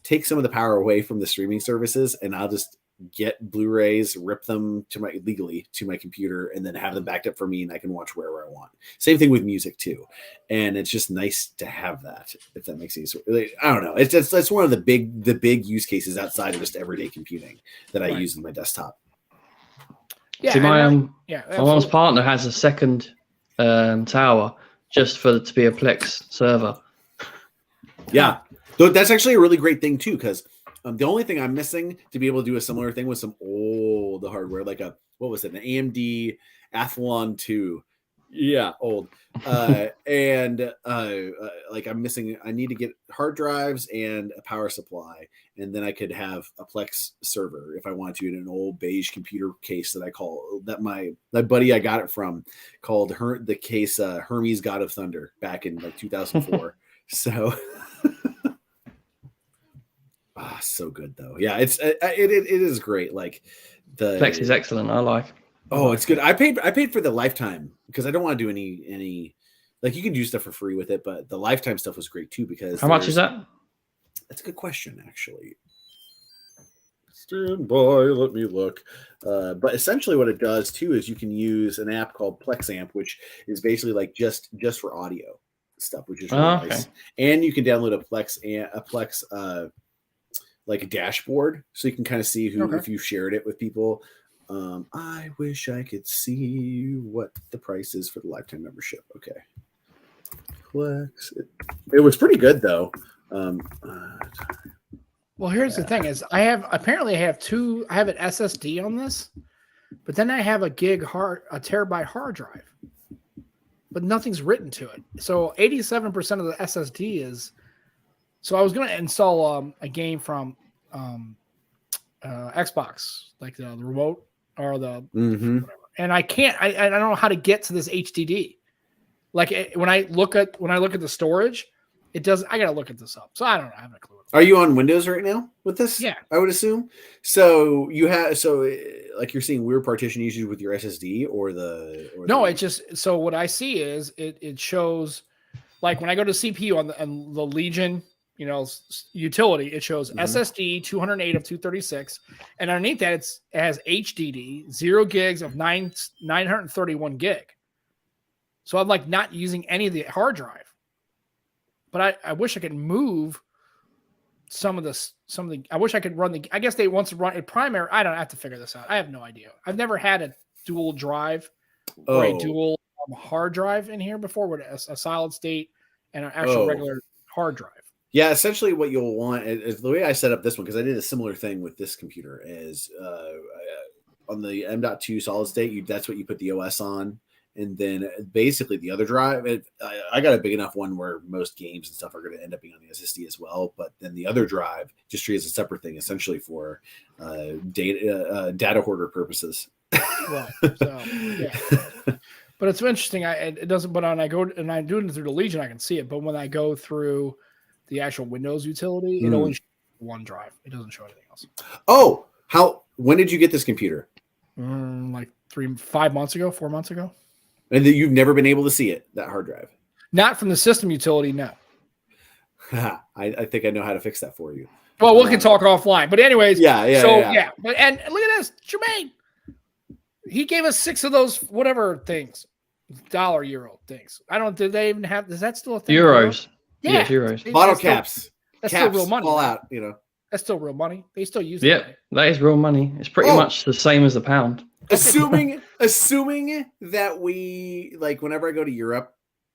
take some of the power away from the streaming services, and I'll just get Blu-rays, rip them legally to my computer, and then have them backed up for me, and I can watch wherever I want. Same thing with music too, and it's just nice to have that. If that makes any sense, I don't know. That's one of the big use cases outside of just everyday computing that I use in my desktop. Yeah, see, my mom's partner has a second tower just to be a Plex server. Yeah, that's actually a really great thing too, because. The only thing I'm missing to be able to do a similar thing with some old hardware, like an AMD Athlon 2. Yeah, old. And I'm missing, I need to get hard drives and a power supply. And then I could have a Plex server if I wanted to in an old beige computer case that my buddy I got it from called the case Hermes God of Thunder back in like 2004. So... so good though. Yeah, it is great. Like the Plex is excellent. I like. Oh, it's good. I paid for the lifetime because I don't want to do any like you can do stuff for free with it, but the lifetime stuff was great too because how much is that? That's a good question, actually. Stand by, let me look. But essentially what it does too is you can use an app called PlexAmp, which is basically like just for audio stuff, which is really nice. And you can download a Plex like a dashboard, so you can kind of see if you shared it with people. I wish I could see what the price is for the lifetime membership. Okay, Plex. It was pretty good though. Well, here's the thing: is I have an SSD on this, but then I have a terabyte hard drive, but nothing's written to it. So 87% of the SSD is. So I was going to install a game from Xbox, like the remote or the whatever, and I can't. I don't know how to get to this HDD. Like when I look at the storage, it does. I got to look at this up. So I don't know. I have no clue. Are you on Windows right now with this? Yeah, I would assume. So you have like you're seeing weird partition issues with your SSD or no? It just so what I see is it shows like when I go to CPU on the Legion. Utility, it shows SSD 208 of 236, and underneath that it has HDD 0 gigs of 931 gig. So I'm like not using any of the hard drive, but I wish I could move some of the. I wish I could run I guess they want to run a primary. I don't have to figure this out. I have no idea. I've never had a dual drive or a dual hard drive in here before with a solid state and an actual regular hard drive. Yeah, essentially what you'll want is the way I set up this one, because I did a similar thing with this computer, is on the M.2 solid state, that's what you put the OS on. And then basically the other drive, I got a big enough one where most games and stuff are going to end up being on the SSD as well. But then the other drive just treated as a separate thing, essentially for data hoarder purposes. Right. So, yeah. But it's interesting. It doesn't, but when I go and I do it through the Legion, I can see it. But when I go through the actual Windows utility, it only shows one drive. It doesn't show anything else. Oh, When did you get this computer? Like 4 months ago. And you've never been able to see it, that hard drive? Not from the system utility, no. I think I know how to fix that for you. Well, we can talk offline. But anyways, yeah. But and look at this, Jermaine. He gave us 6 of those whatever things, euro things. I don't. Did they even have? Is that still a thing? Euros. Yeah, yes, euros. Bottle caps. That's caps, still real money. Fall out. You know. That's still real money. They still use it. Yeah, that is real money. It's pretty much the same as the pound. Assuming that we whenever I go to Europe,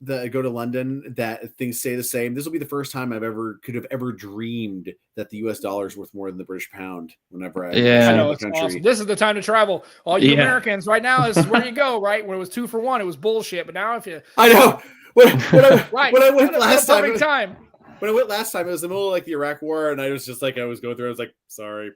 I go to London, that things stay the same. This will be the first time I could have ever dreamed that the US dollar is worth more than the British pound. Whenever I know it's awesome. This is the time to travel. All you Americans right now, this is where you go. Right when it was 2 for 1, it was bullshit. But now if you, I know when I went last time. When I went last time, it was the middle of the Iraq War, and I was just I was going through. I was like, sorry.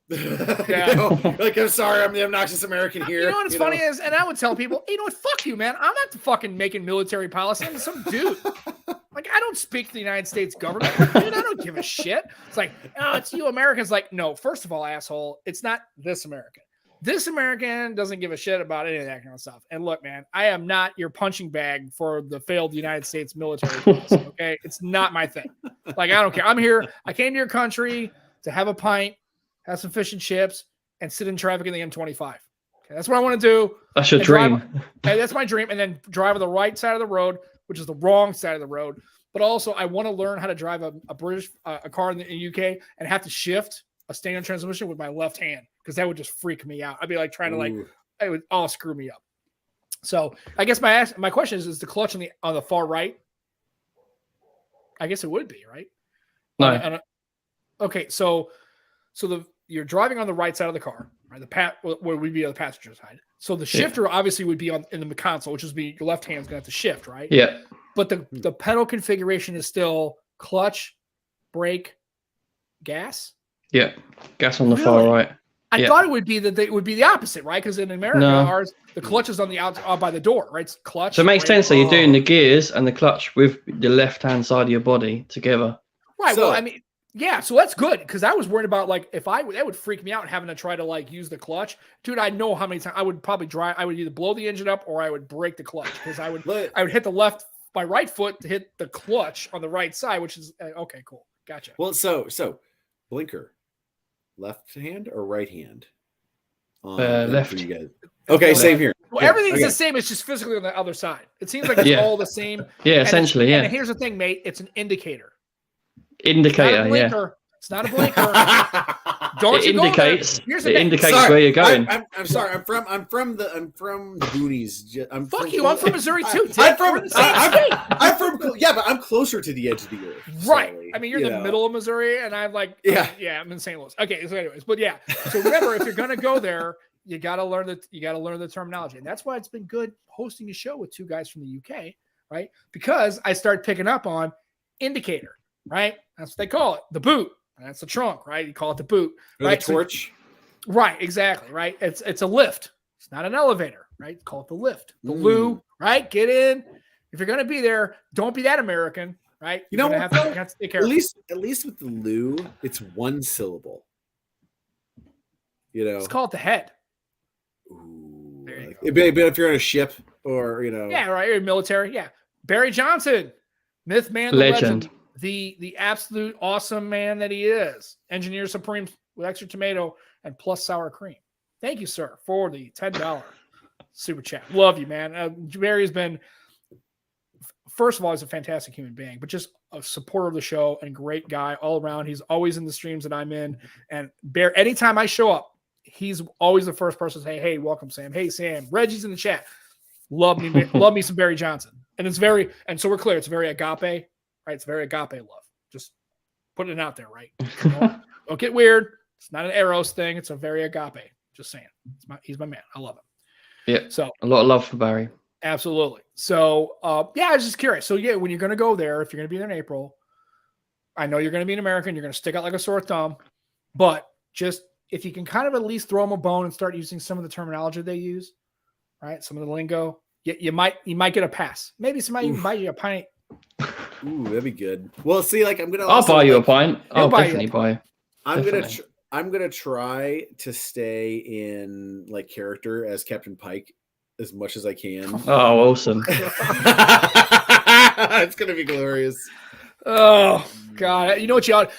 Yeah. I'm sorry, I'm the obnoxious American here. You know what's funny is, and I would tell people, you know what, fuck you, man. I'm not fucking making military policy. I'm some dude. I don't speak to the United States government. Dude, I don't give a shit. It's it's you Americans. No, first of all, asshole, it's not this American. This American doesn't give a shit about any of that kind of stuff. And look, man, I am not your punching bag for the failed United States military policy, okay? It's not my thing. I don't care. I'm here. I came to your country to have a pint, have some fish and chips, and sit in traffic in the M25. Okay, that's what I want to do. That's your dream. That's my dream. And then drive on the right side of the road, which is the wrong side of the road. But also, I want to learn how to drive a British car in the UK and have to shift a standard transmission with my left hand, because that would just freak me out. I'd be trying to it would all screw me up. So I guess my question is the clutch on the far right? I guess it would be, right? No. Okay, so you're driving on the right side of the car, right? Where would be on the passenger side. So the shifter obviously would be in the console, which would be your left hand's gonna have to shift, right? Yeah. But the pedal configuration is still clutch, brake, gas. Yeah, gas on the far right. I thought it would be that it would be the opposite, right? Because in America, the clutch is on the out by the door, right? It's clutch. So it makes sense that you're doing the gears and the clutch with the left-hand side of your body together. Right. So, so that's good, because I was worried about that would freak me out having to try to use the clutch. Dude, I know how many times I would probably drive. I would either blow the engine up or I would break the clutch, because I would hit my right foot to hit the clutch on the right side, which is okay, cool, gotcha. Well, so blinker. Left hand or right hand? Left. For you guys. Okay, same here. Well, everything's the same. It's just physically on the other side. It seems like it's all the same. Yeah, essentially, And here's the thing, mate. It's an indicator. Indicator, It's not a blinker. Don't you indicates. Go there. It indicates where you're going. I'm sorry. I'm from the boonies. I'm from Missouri too. I'm from but I'm closer to the edge of the earth. Right. Sorry, I mean, you're in the middle of Missouri, and I'm I'm in St. Louis. Okay. So anyways, but yeah. So remember, if you're gonna go there, you gotta learn the terminology, and that's why it's been good hosting a show with 2 guys from the UK, right? Because I started picking up on indicator, right? That's what they call it. The boot. That's the trunk, right? You call it the boot, right? The torch. Right, exactly, right? It's a lift. It's not an elevator, right? Call it the lift. The loo, right? Get in. If you're gonna be there, don't be that American, right? You know what? Have to take care at least with the loo, it's 1 syllable. Let's call it the head. Ooh, but if you're on a ship or yeah, right, you're military, yeah. Barry Johnson, myth man, the legend. The absolute awesome man that he is. Engineer Supreme with extra tomato and plus sour cream. Thank you, sir, for the $10 super chat. Love you, man. Barry's been, first of all, he's a fantastic human being, but just a supporter of the show and great guy all around. He's always in the streams that I'm in. And anytime I show up, he's always the first person to say, hey, welcome, Sam. Hey, Sam. Reggie's in the chat. Love me some Barry Johnson. And so we're clear, it's very agape. Right, it's very agape love. Just putting it out there, right? Don't get weird. It's not an Eros thing. It's a very agape. Just saying. He's my man. I love him. Yeah. So a lot of love for Barry. Absolutely. So I was just curious. So when you're going to go there, if you're going to be there in April, I know you're going to be an American. You're going to stick out like a sore thumb, but just if you can kind of at least throw them a bone and start using some of the terminology they use, right? Some of the lingo, you might get a pass. Maybe somebody can buy you a pint. Ooh, that'd be good. Well, see, I'm gonna. I'll buy you a pint. I'll definitely buy. I'm I'm gonna try to stay in like character as Captain Pike as much as I can. Oh, awesome! It's gonna be glorious. Oh God! You know what you ought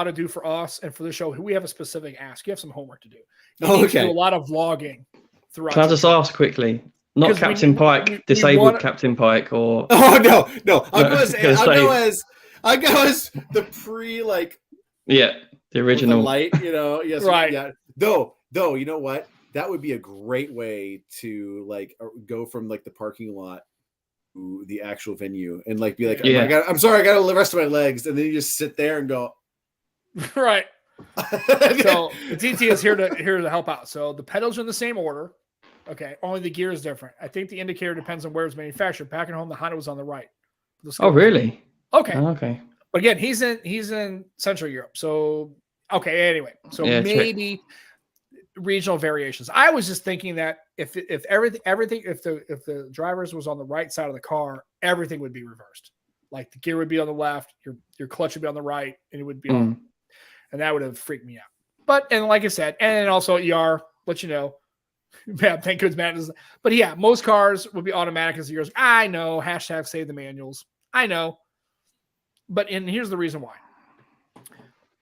to do for us and for the show. We have a specific ask. You have some homework to do. You need to do a lot of vlogging throughout. Can I just ask quickly? Not Captain Pike, disabled Captain Pike, or no. I'll go as the the original the light. Yes, right. Yeah. Though, you know what? That would be a great way to like go from like the parking lot to the actual venue and like be like, I'm sorry, I got to rest my legs, and then you just sit there and go, right. So the TT is here to help out. So the pedals are in the same order. Okay, only the gear is different. I think the indicator depends on where it's manufactured. Back at home, the Honda was on the right. Oh, really? Okay. Okay. But again, he's in Central Europe. So okay. Anyway, so maybe regional variations. I was just thinking that if the drivers was on the right side of the car, everything would be reversed. Like the gear would be on the left, your clutch would be on the right, and it would be on, and that would have freaked me out. But and like I said, and also ER, let you know. Man, thank goodness, man. But yeah, most cars would be automatic as yours. I know. # save the manuals. I know. And here's the reason why.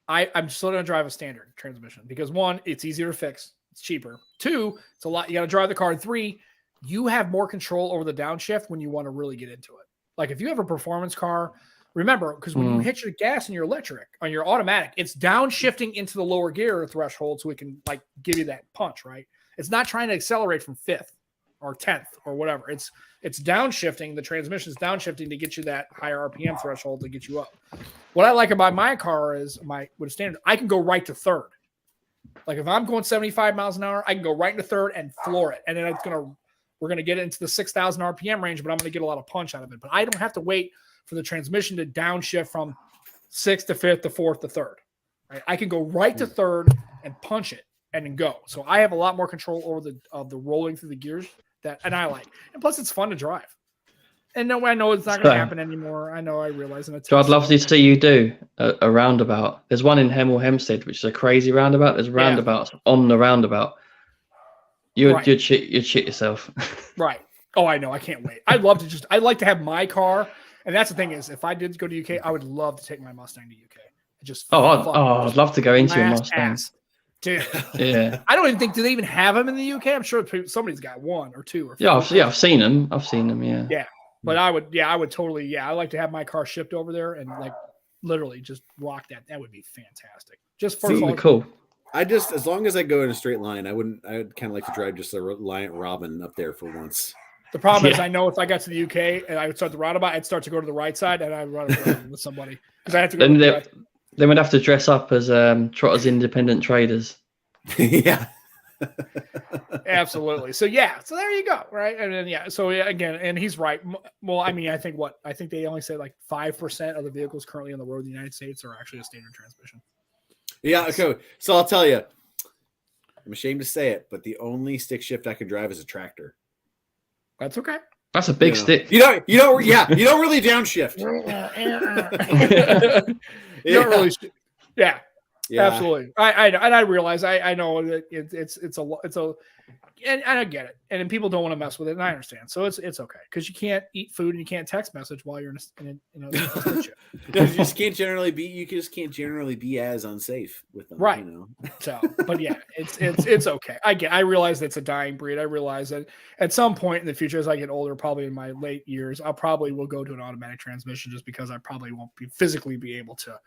I'm still going to drive a standard transmission because 1, it's easier to fix. It's cheaper. 2, it's a lot. You got to drive the car. 3, you have more control over the downshift when you want to really get into it. Like if you have a performance car, remember, because when you hit your gas and your electric on your automatic, it's downshifting into the lower gear threshold so it can like give you that punch, right? It's not trying to accelerate from 5th or 10th or whatever. It's downshifting. The transmission is downshifting to get you that higher RPM threshold to get you up. What I like about my car is with a standard, I can go right to 3rd. Like if I'm going 75 miles an hour, I can go right into 3rd and floor it. And then we're going to get into the 6,000 RPM range, but I'm going to get a lot of punch out of it. But I don't have to wait for the transmission to downshift from 6th to 5th to 4th to 3rd. Right? I can go right to 3rd and punch it and then go. So I have a lot more control over the rolling through the gears and I like. And plus it's fun to drive. And no, I know it's not going to happen anymore. I realize. So I'd love to see you do a roundabout. There's one in Hemel Hempstead, which is a crazy roundabout. There's roundabouts on the roundabout. You'd shit yourself. Right. Oh, I know. I can't wait. I'd like to have my car. And that's the thing is, if I did go to UK, I would love to take my Mustang to UK. I'd love to go into your Mustang. Dude. Yeah. I don't even think, do they even have them in the UK? I'm sure somebody's got 1 or 2 or 4. I've seen them. Yeah. Yeah. But I would totally, I'd like to have my car shipped over there and like literally just rock that. That would be fantastic. Just for cool. As long as I go in a straight line, I would kind of like to drive just a Reliant Robin up there for once. The problem is I know if I got to the UK and I would start the roundabout, I'd start to go to the right side and I'd run around with somebody because I have to go. Then we'd have to dress up as Trotter's independent traders. Yeah. Absolutely. So there you go. Right. And then, so again, and he's right. Well, I mean, I think they only say like 5% of the vehicles currently on the road in the United States are actually a standard transmission. Yeah. Okay. So I'll tell you, I'm ashamed to say it, but the only stick shift I can drive is a tractor. That's okay. That's a big stick. You don't really downshift. You don't really. Yeah. Absolutely. I know, and I realize I know that it's a and I get it, and then people don't want to mess with it, and I understand. So it's okay because you can't eat food and you can't text message while you're in you just can't generally be as unsafe with them, right? So, but yeah, it's okay. I realize it's a dying breed. I realize that at some point in the future, as I get older, probably in my late years, I probably will go to an automatic transmission just because I probably won't physically be able to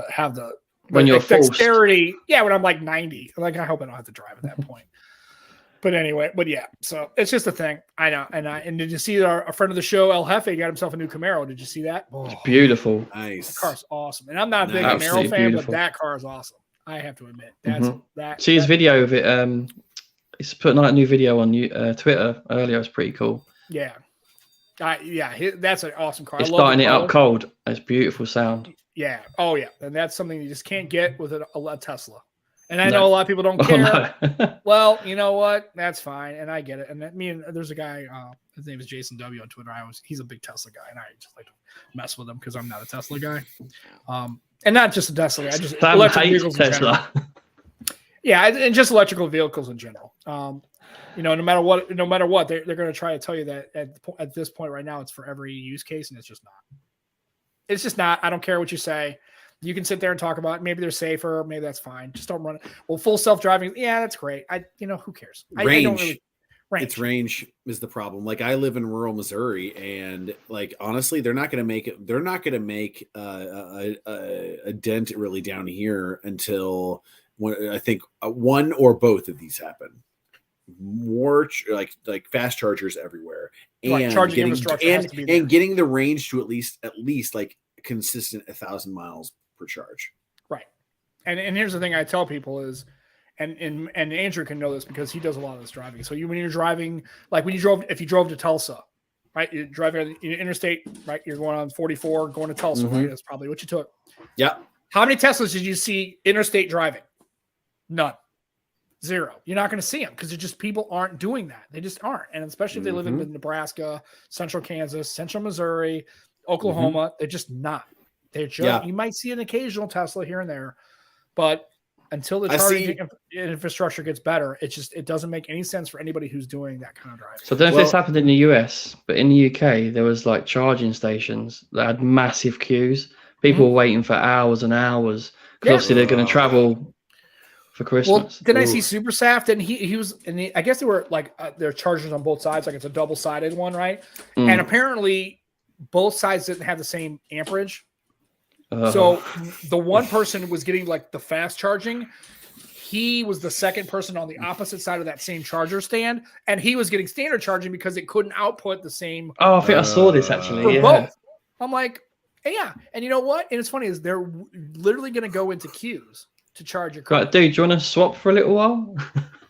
have the when you're dexterity. Yeah, when I'm like 90, like I hope I don't have to drive at that point. But anyway, so it's just a thing. I know. And did you see a friend of the show, El Jefe, got himself a new Camaro? Did you see that? It's beautiful. Nice. That car's awesome. And I'm not a big Camaro fan, but that car is awesome. I have to admit. See his video of it. He's putting out a new video on Twitter earlier. It's pretty cool. Yeah. That's an awesome car. It's starting it up cold. It's beautiful sound. Yeah. Oh, yeah. And that's something you just can't get with a Tesla. And I know a lot of people don't care. No. Well, you know what? That's fine. And I get it. And there's a guy, his name is Jason W on Twitter. He's a big Tesla guy. And I just like to mess with him because I'm not a Tesla guy. And not just the Tesla. I just Sam electric hates vehicles in general. Tesla. Yeah, and just electrical vehicles in general. No matter what, they're going to try to tell you that at this point right now, it's for every use case, and it's just not. It's just not. I don't care what you say. You can sit there and talk about it. Maybe they're safer. Maybe that's fine. Just don't run it. Well, full self-driving. Yeah, that's great. Who cares? Range. I don't really, range. It's range is the problem. Like I live in rural Missouri, and like honestly, they're not going to make it. They're not going to make a dent really down here until I think one or both of these happen. More like fast chargers everywhere, and charging getting, infrastructure has to be there. and getting the range to at least like consistent 1,000 miles per charge. Right. And here's the thing I tell people is, and Andrew can know this because he does a lot of this driving. So when you're driving, like if you drove to Tulsa, right? You're driving interstate, right? You're going on 44, going to Tulsa, right? That's probably what you took. Yeah. How many Teslas did you see interstate driving? None. Zero. You're not going to see them because just people aren't doing that. They just aren't. And especially if they live in Nebraska, central Kansas, central Missouri, Oklahoma, they're just not. They're just, you might see an occasional Tesla here and there, but until the charging infrastructure gets better, it doesn't make any sense for anybody who's doing that kind of driving. So I don't know if this happened in the US, but in the UK, there was like charging stations that had massive queues. People were waiting for hours and hours because obviously they're going to travel for Christmas. Well, then I see Super Saft, and he was, and I guess they were like there are chargers on both sides, like it's a double-sided one, right? And apparently both sides didn't have the same amperage. So the one person was getting like the fast charging. He was the second person on the opposite side of that same charger stand, and he was getting standard charging because it couldn't output the same. Oh, I think I saw this actually. For both. I'm like, yeah. And you know what? And it's funny is they're literally going to go into queues to charge your car. Right, dude, do you want to swap for a little while?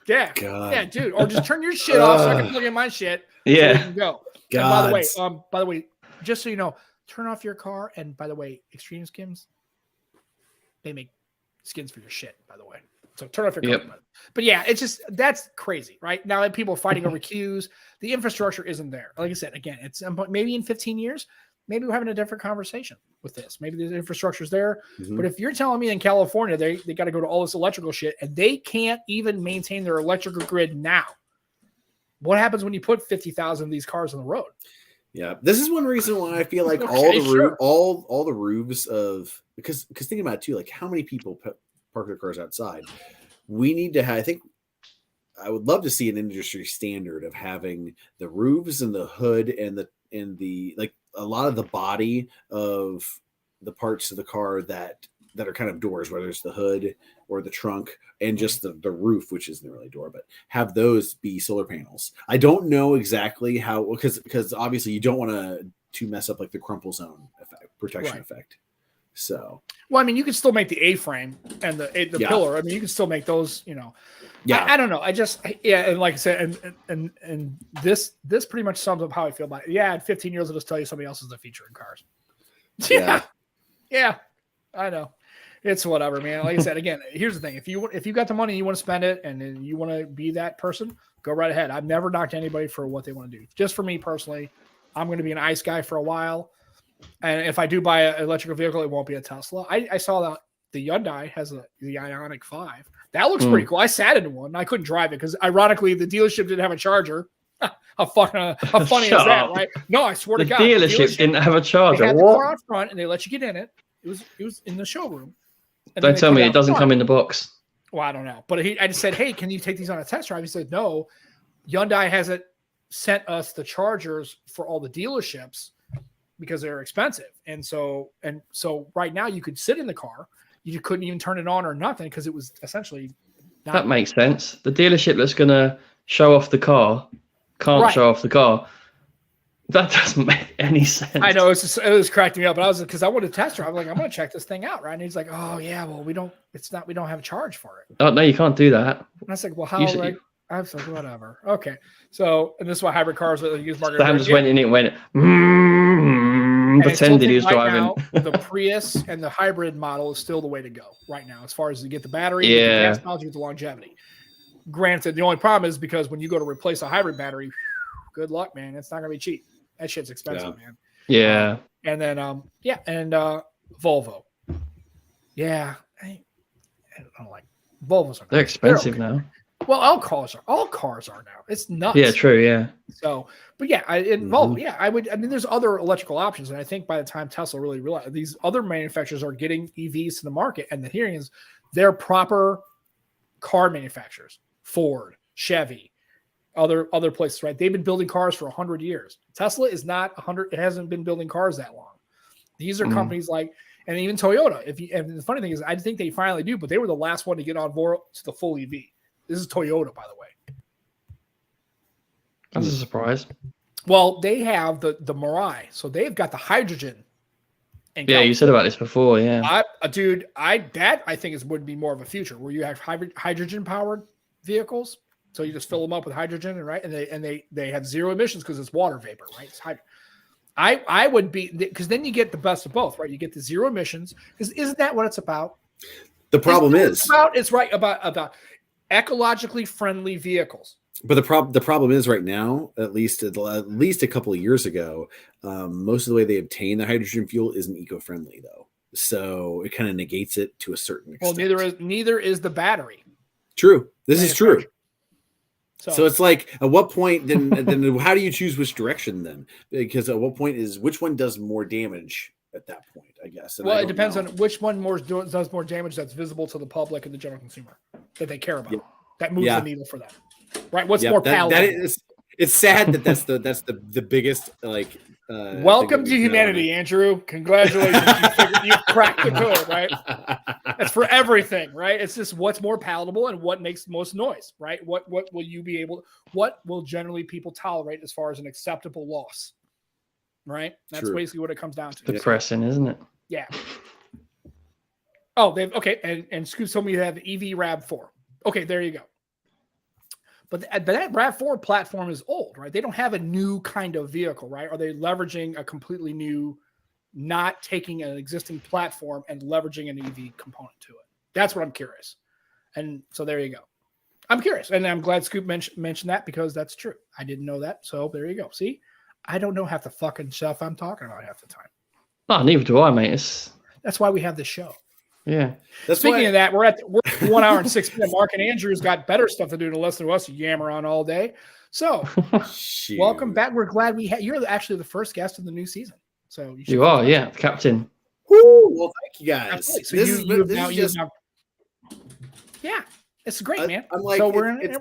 Yeah. God. Yeah, dude. Or just turn your shit off so I can plug in my shit. Yeah. So we can go. And by the way, just so you know, turn off your car. And by the way, Extreme Skims, they make skins for your shit, by the way. So turn off your car. But yeah, it's just, that's crazy, right? Now that people are fighting over queues, the infrastructure isn't there. Like I said, again, it's maybe in 15 years, maybe we're having a different conversation with this. Maybe the infrastructure is there. But if you're telling me in California, they got to go to all this electrical shit and they can't even maintain their electrical grid now, what happens when you put 50,000 of these cars on the road? Yeah, this is one reason why I feel like all the roofs of because think about it too, like how many people park their cars outside. We need to have. I think I would love to see an industry standard of having the roofs and the hood and the like a lot of the body of the parts of the car that are kind of doors, whether it's the hood or the trunk and just the roof, which isn't really a door, but have those be solar panels. I don't know exactly how, because obviously you don't want to mess up like the crumple zone effect, protection effect. So, well, I mean, you can still make the A-frame and the pillar. I mean, you can still make those, Yeah, I don't know. And like I said, and this pretty much sums up how I feel about it. Yeah, in 15 years, I'll just tell you somebody else is the feature in cars. Yeah, I know. It's whatever, man. Like I said, again, here's the thing: if you got the money, you want to spend it, and you want to be that person, go right ahead. I've never knocked anybody for what they want to do. Just for me personally, I'm going to be an ICE guy for a while, and if I do buy an electrical vehicle, it won't be a Tesla. I saw that the Hyundai has the Ioniq 5. That looks pretty cool. I sat in one. I couldn't drive it because, ironically, the dealership didn't have a charger. How funny is that, right? No, I swear to God, the dealership didn't have a charger. They had the car out front, and they let you get in it. It was in the showroom. Don't tell me it doesn't come in the box. Well, I don't know. But I just said, hey, can you take these on a test drive? He said, no. Hyundai hasn't sent us the chargers for all the dealerships because they're expensive. And so right now you could sit in the car. You couldn't even turn it on or nothing because it was essentially not. That makes sense. The dealership that's going to show off the car can't show off the car. That doesn't make any sense. I know it was cracking me up, but because I wanted to test drive. I'm like, I'm going to check this thing out, right? And he's like, oh yeah, well we don't have a charge for it. Oh no, you can't do that. And I was like, well, how? I was like, whatever. Okay, so and this is why hybrid cars that use market. Sam just went in and went, pretended he was driving. Now, the Prius and the hybrid model is still the way to go right now, as far as you get the battery, get the gas mileage, get the longevity. Granted, the only problem is because when you go to replace a hybrid battery, good luck, man. It's not going to be cheap. That shit's expensive, man. Yeah. And then, Volvo. Yeah, I don't like Volvos. They're expensive now. Well, all cars are now. It's nuts. Yeah, true. Yeah. So, but yeah, Volvo. Yeah, I would. I mean, there's other electrical options, and I think by the time Tesla really realized these other manufacturers are getting EVs to the market, and the hearing is they're proper car manufacturers. Ford, Chevy, other places, right? They've been building cars for 100 years. Tesla is not 100. It hasn't been building cars that long. These are companies like, and even Toyota. And the funny thing is, I think they finally do, but they were the last one to get on board to the full EV. This is Toyota, by the way. That's a surprise. Well, they have the Mirai, so they've got the hydrogen. Yeah, you said about this before. Yeah, I think would be more of a future where you have hydrogen powered vehicles. So you just fill them up with hydrogen, and they have zero emissions because it's water vapor, right? It's hydrogen. I would be, because then you get the best of both, right? You get the zero emissions, because isn't that what it's about? The problem is about ecologically friendly vehicles. But the problem is right now, at least a couple of years ago, most of the way they obtain the hydrogen fuel isn't eco-friendly though, so it kind of negates it to a certain extent. Well, neither is the battery. True, this is true. So it's like, at what point then how do you choose which direction then? Because at what point which one does more damage at that point, I guess. And it depends on which one does more damage that's visible to the public and the general consumer that they care about. Yeah. That moves the needle for them. Right? What's more palatable? It's sad that's the biggest like. Welcome to humanity, Andrew. Congratulations, you cracked the code, right? That's for everything, right? It's just what's more palatable and what makes most noise, right? What will you be able? What will generally people tolerate as far as an acceptable loss, right? That's basically what it comes down to. Depressing, isn't it? Yeah. Oh, they've okay, and Scoop told me you have the EV RAV4. Okay, there you go. But that RAV4 platform is old, right? They don't have a new kind of vehicle, right? Are they leveraging a completely new, not taking an existing platform and leveraging an EV component to it? That's what I'm curious. And so there you go. I'm curious. And I'm glad Scoop mentioned that because that's true. I didn't know that. So there you go. See, I don't know half the fucking stuff I'm talking about half the time. Oh, neither do I, mate. That's why we have this show. Yeah. Speaking of that, we're 1 hour and 6 minute mark, and Andrew's got better stuff to do to listen to us yammer on all day. So, welcome back. We're glad you're actually the first guest of the new season. So you are, yeah, captain. Woo! Well, thank you guys. Absolutely. So yeah, it's great, man. I'm like, so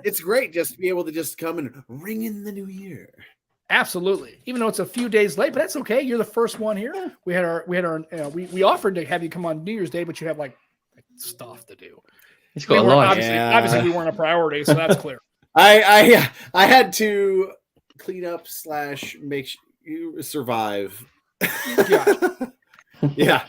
it's great just to be able to just come and ring in the new year. Absolutely. Even though it's a few days late, but that's okay. You're the first one here. We offered to have you come on New Year's Day, but you have like stuff to do. He's got a life. Obviously, we weren't a priority, so that's clear. I had to clean up / make sure you survive. Yeah.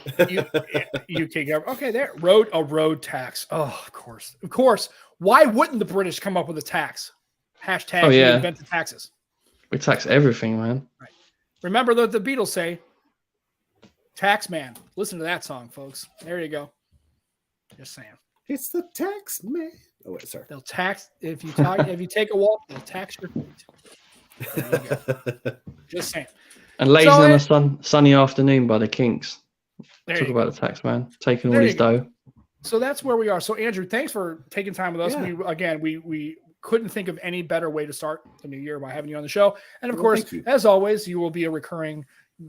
You take care. Okay, there. Road tax. Oh, of course. Why wouldn't the British come up with a tax? Hashtag reinvent the taxes. We tax everything, man. Right. Remember what the Beatles say. Tax man. Listen to that song, folks. There you go. Just saying. It's the tax man. Oh wait, sorry. They'll tax if you take a walk. They'll tax your feet. There you go. Just saying. And Lazy on a Sunny Afternoon by the Kinks. Talk about the tax man taking all his dough. So that's where we are. So Andrew, thanks for taking time with us. Yeah. We couldn't think of any better way to start the new year by having you on the show. And of course, as always, you will be a recurring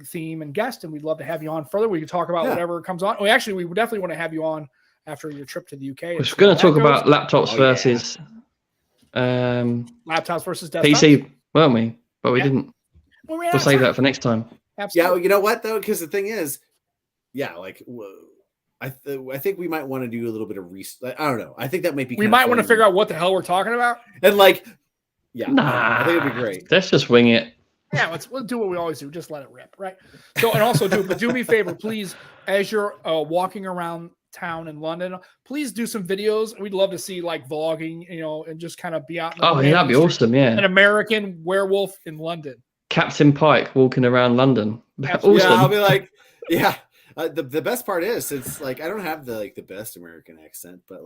theme and guest, and we'd love to have you on further. We can talk about whatever comes on. We definitely want to have you on after your trip to the UK. We're going to talk about laptops versus laptops versus desktops. PC, weren't we? But we didn't. We'll save that for next time. Absolutely. Yeah, you know what though? Because the thing is, I think we might want to do a little bit of research. I don't know. I think that might be. We might want to figure out what the hell we're talking about. And I think it'd be great. Let's just wing it. Yeah, we'll do what we always do. Just let it rip, right? So, and also do me a favor, please, as you're walking around town in London, please do some videos. We'd love to see vlogging, and just kind of be out. That'd be awesome. Yeah, an American werewolf in London. Captain Pike walking around London. Awesome. Yeah, I'll be like, yeah. The best part is it's I don't have the best American accent, but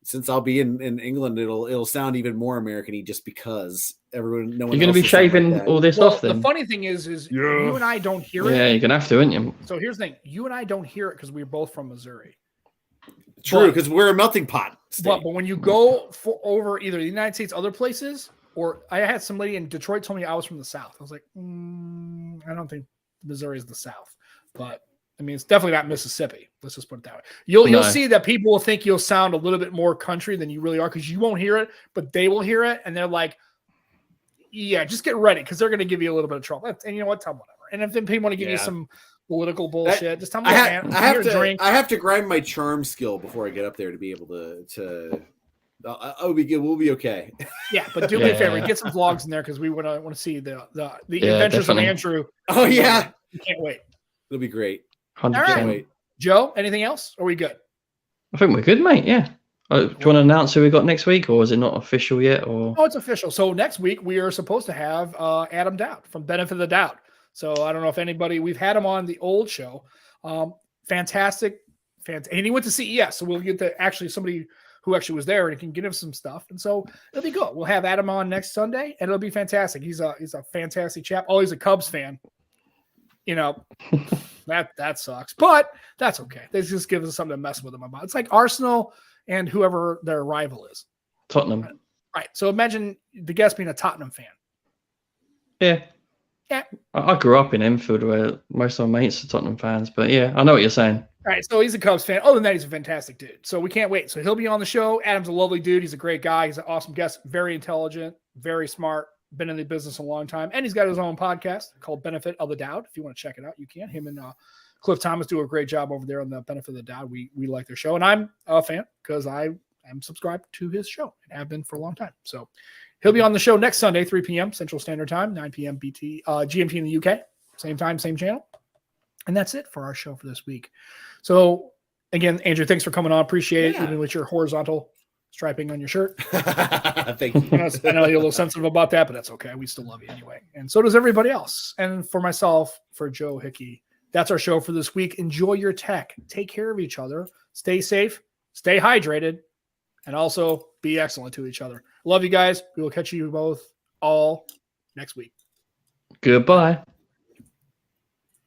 since I'll be in England, it'll sound even more American-y just because no one. You're going to be shaving all this off then. The funny thing is you and I don't hear it. Yeah, you're going to have to, aren't you? So here's the thing: you and I don't hear it because we're both from Missouri. True, because we're a melting pot state. But when you go over either the United States, other places, or I had some lady in Detroit told me I was from the South. I was like, I don't think Missouri is the South, but I mean, it's definitely not Mississippi. Let's just put it that way. You'll see that people will think you'll sound a little bit more country than you really are because you won't hear it, but they will hear it, and they're like, yeah, just get ready because they're going to give you a little bit of trouble. And you know what? Tell them whatever. And if then people want to give you some political bullshit, just tell them, I have to grind my charm skill before I get up there to be able to I'll be good. We'll be okay. Yeah, but do me a favor, get some vlogs in there because we want to see the adventures of Andrew. Oh yeah, we can't wait. It'll be great. 100%. All right, Joe. Anything else? Are we good? I think we're good, mate. Yeah. Do you want to announce who we got next week, or is it not official yet? Or it's official. So next week we are supposed to have Adam Dowd from Benefit of the Doubt. So I don't know if anybody, we've had him on the old show. Fantastic. And he went to CES, so we'll get to actually somebody who actually was there and can get him some stuff. And so it'll be good. We'll have Adam on next Sunday, and it'll be fantastic. He's a fantastic chap. Oh, he's a Cubs fan. You know, that sucks, but that's okay. They just give us something to mess with them about. It's like Arsenal and whoever their rival is. Tottenham. Right. So imagine the guest being a Tottenham fan. Yeah. Yeah. I grew up in Enfield where most of my mates are Tottenham fans, but yeah, I know what you're saying. All right, so he's a Cubs fan. Other than that, he's a fantastic dude. So we can't wait. So he'll be on the show. Adam's a lovely dude. He's a great guy. He's an awesome guest. Very intelligent, very smart. Been in the business a long time. And he's got his own podcast called Benefit of the Doubt. If you want to check it out, you can. Him and Cliff Thomas do a great job over there on the Benefit of the Doubt. We like their show. And I'm a fan because I am subscribed to his show and have been for a long time. So he'll be on the show next Sunday, 3 p.m. Central Standard Time, 9 p.m. GMT in the UK. Same time, same channel. And that's it for our show for this week. So, again, Andrew, thanks for coming on. Appreciate it, even with your horizontal striping on your shirt. Thank you. I know you're a little sensitive about that, but that's okay. We still love you anyway. And so does everybody else. And for myself, for Joe Hickey, that's our show for this week. Enjoy your tech. Take care of each other. Stay safe. Stay hydrated. And also be excellent to each other. Love you guys. We will catch you both all next week. Goodbye.